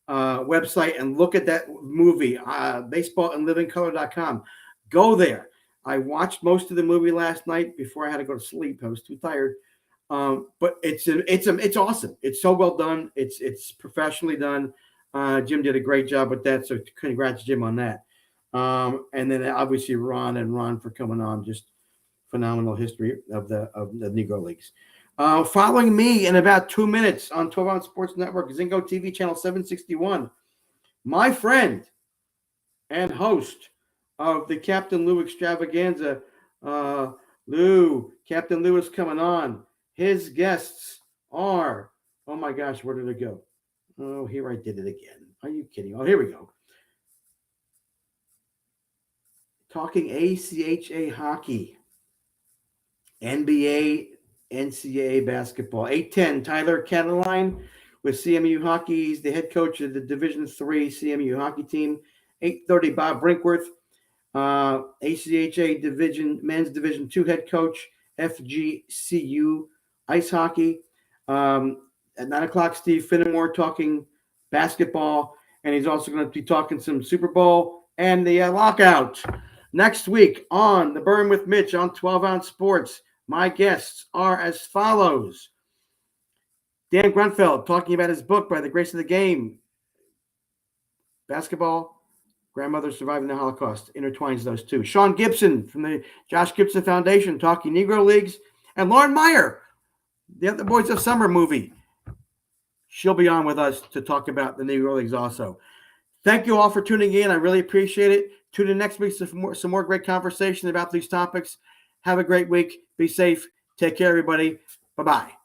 website and look at that movie, baseballandlivingcolor.com. Go there. I watched most of the movie last night before I had to go to sleep. I was too tired. But it's awesome. It's so well done. It's professionally done. Jim did a great job with that. So congrats, Jim, on that. And then obviously Ron for coming on. Just phenomenal history of the Negro Leagues. Following me in about 2 minutes on 12 Ounce Sports Network, Zingo TV channel 761, my friend and host of the Captain Lou Extravaganza, Captain Lou is coming on. His guests are, oh my gosh, where did it go? Oh, here I did it again. Are you kidding? Oh, here we go. Talking ACHA hockey, NBA, NCAA basketball. 8:10, Tyler Cataline with CMU Hockey. He's the head coach of the Division III CMU hockey team. 8:30, Bob Brinkworth, ACHA men's Division II head coach, FGCU ice hockey. At 9 o'clock, Steve Finnemore talking basketball, and he's also going to be talking some Super Bowl and the lockout. Next week on The Burn with Mitch on 12 Ounce Sports, my guests are as follows. Dan Grunfeld talking about his book, By the Grace of the Game, Basketball, Grandmother Surviving the Holocaust, intertwines those two. Sean Gibson from the Josh Gibson Foundation talking Negro Leagues, and Lauren Meyer, the other Boys of Summer movie. She'll be on with us to talk about the Negro Leagues also. Thank you all for tuning in. I really appreciate it. Tune in next week for some more great conversation about these topics. Have a great week. Be safe. Take care, everybody. Bye-bye.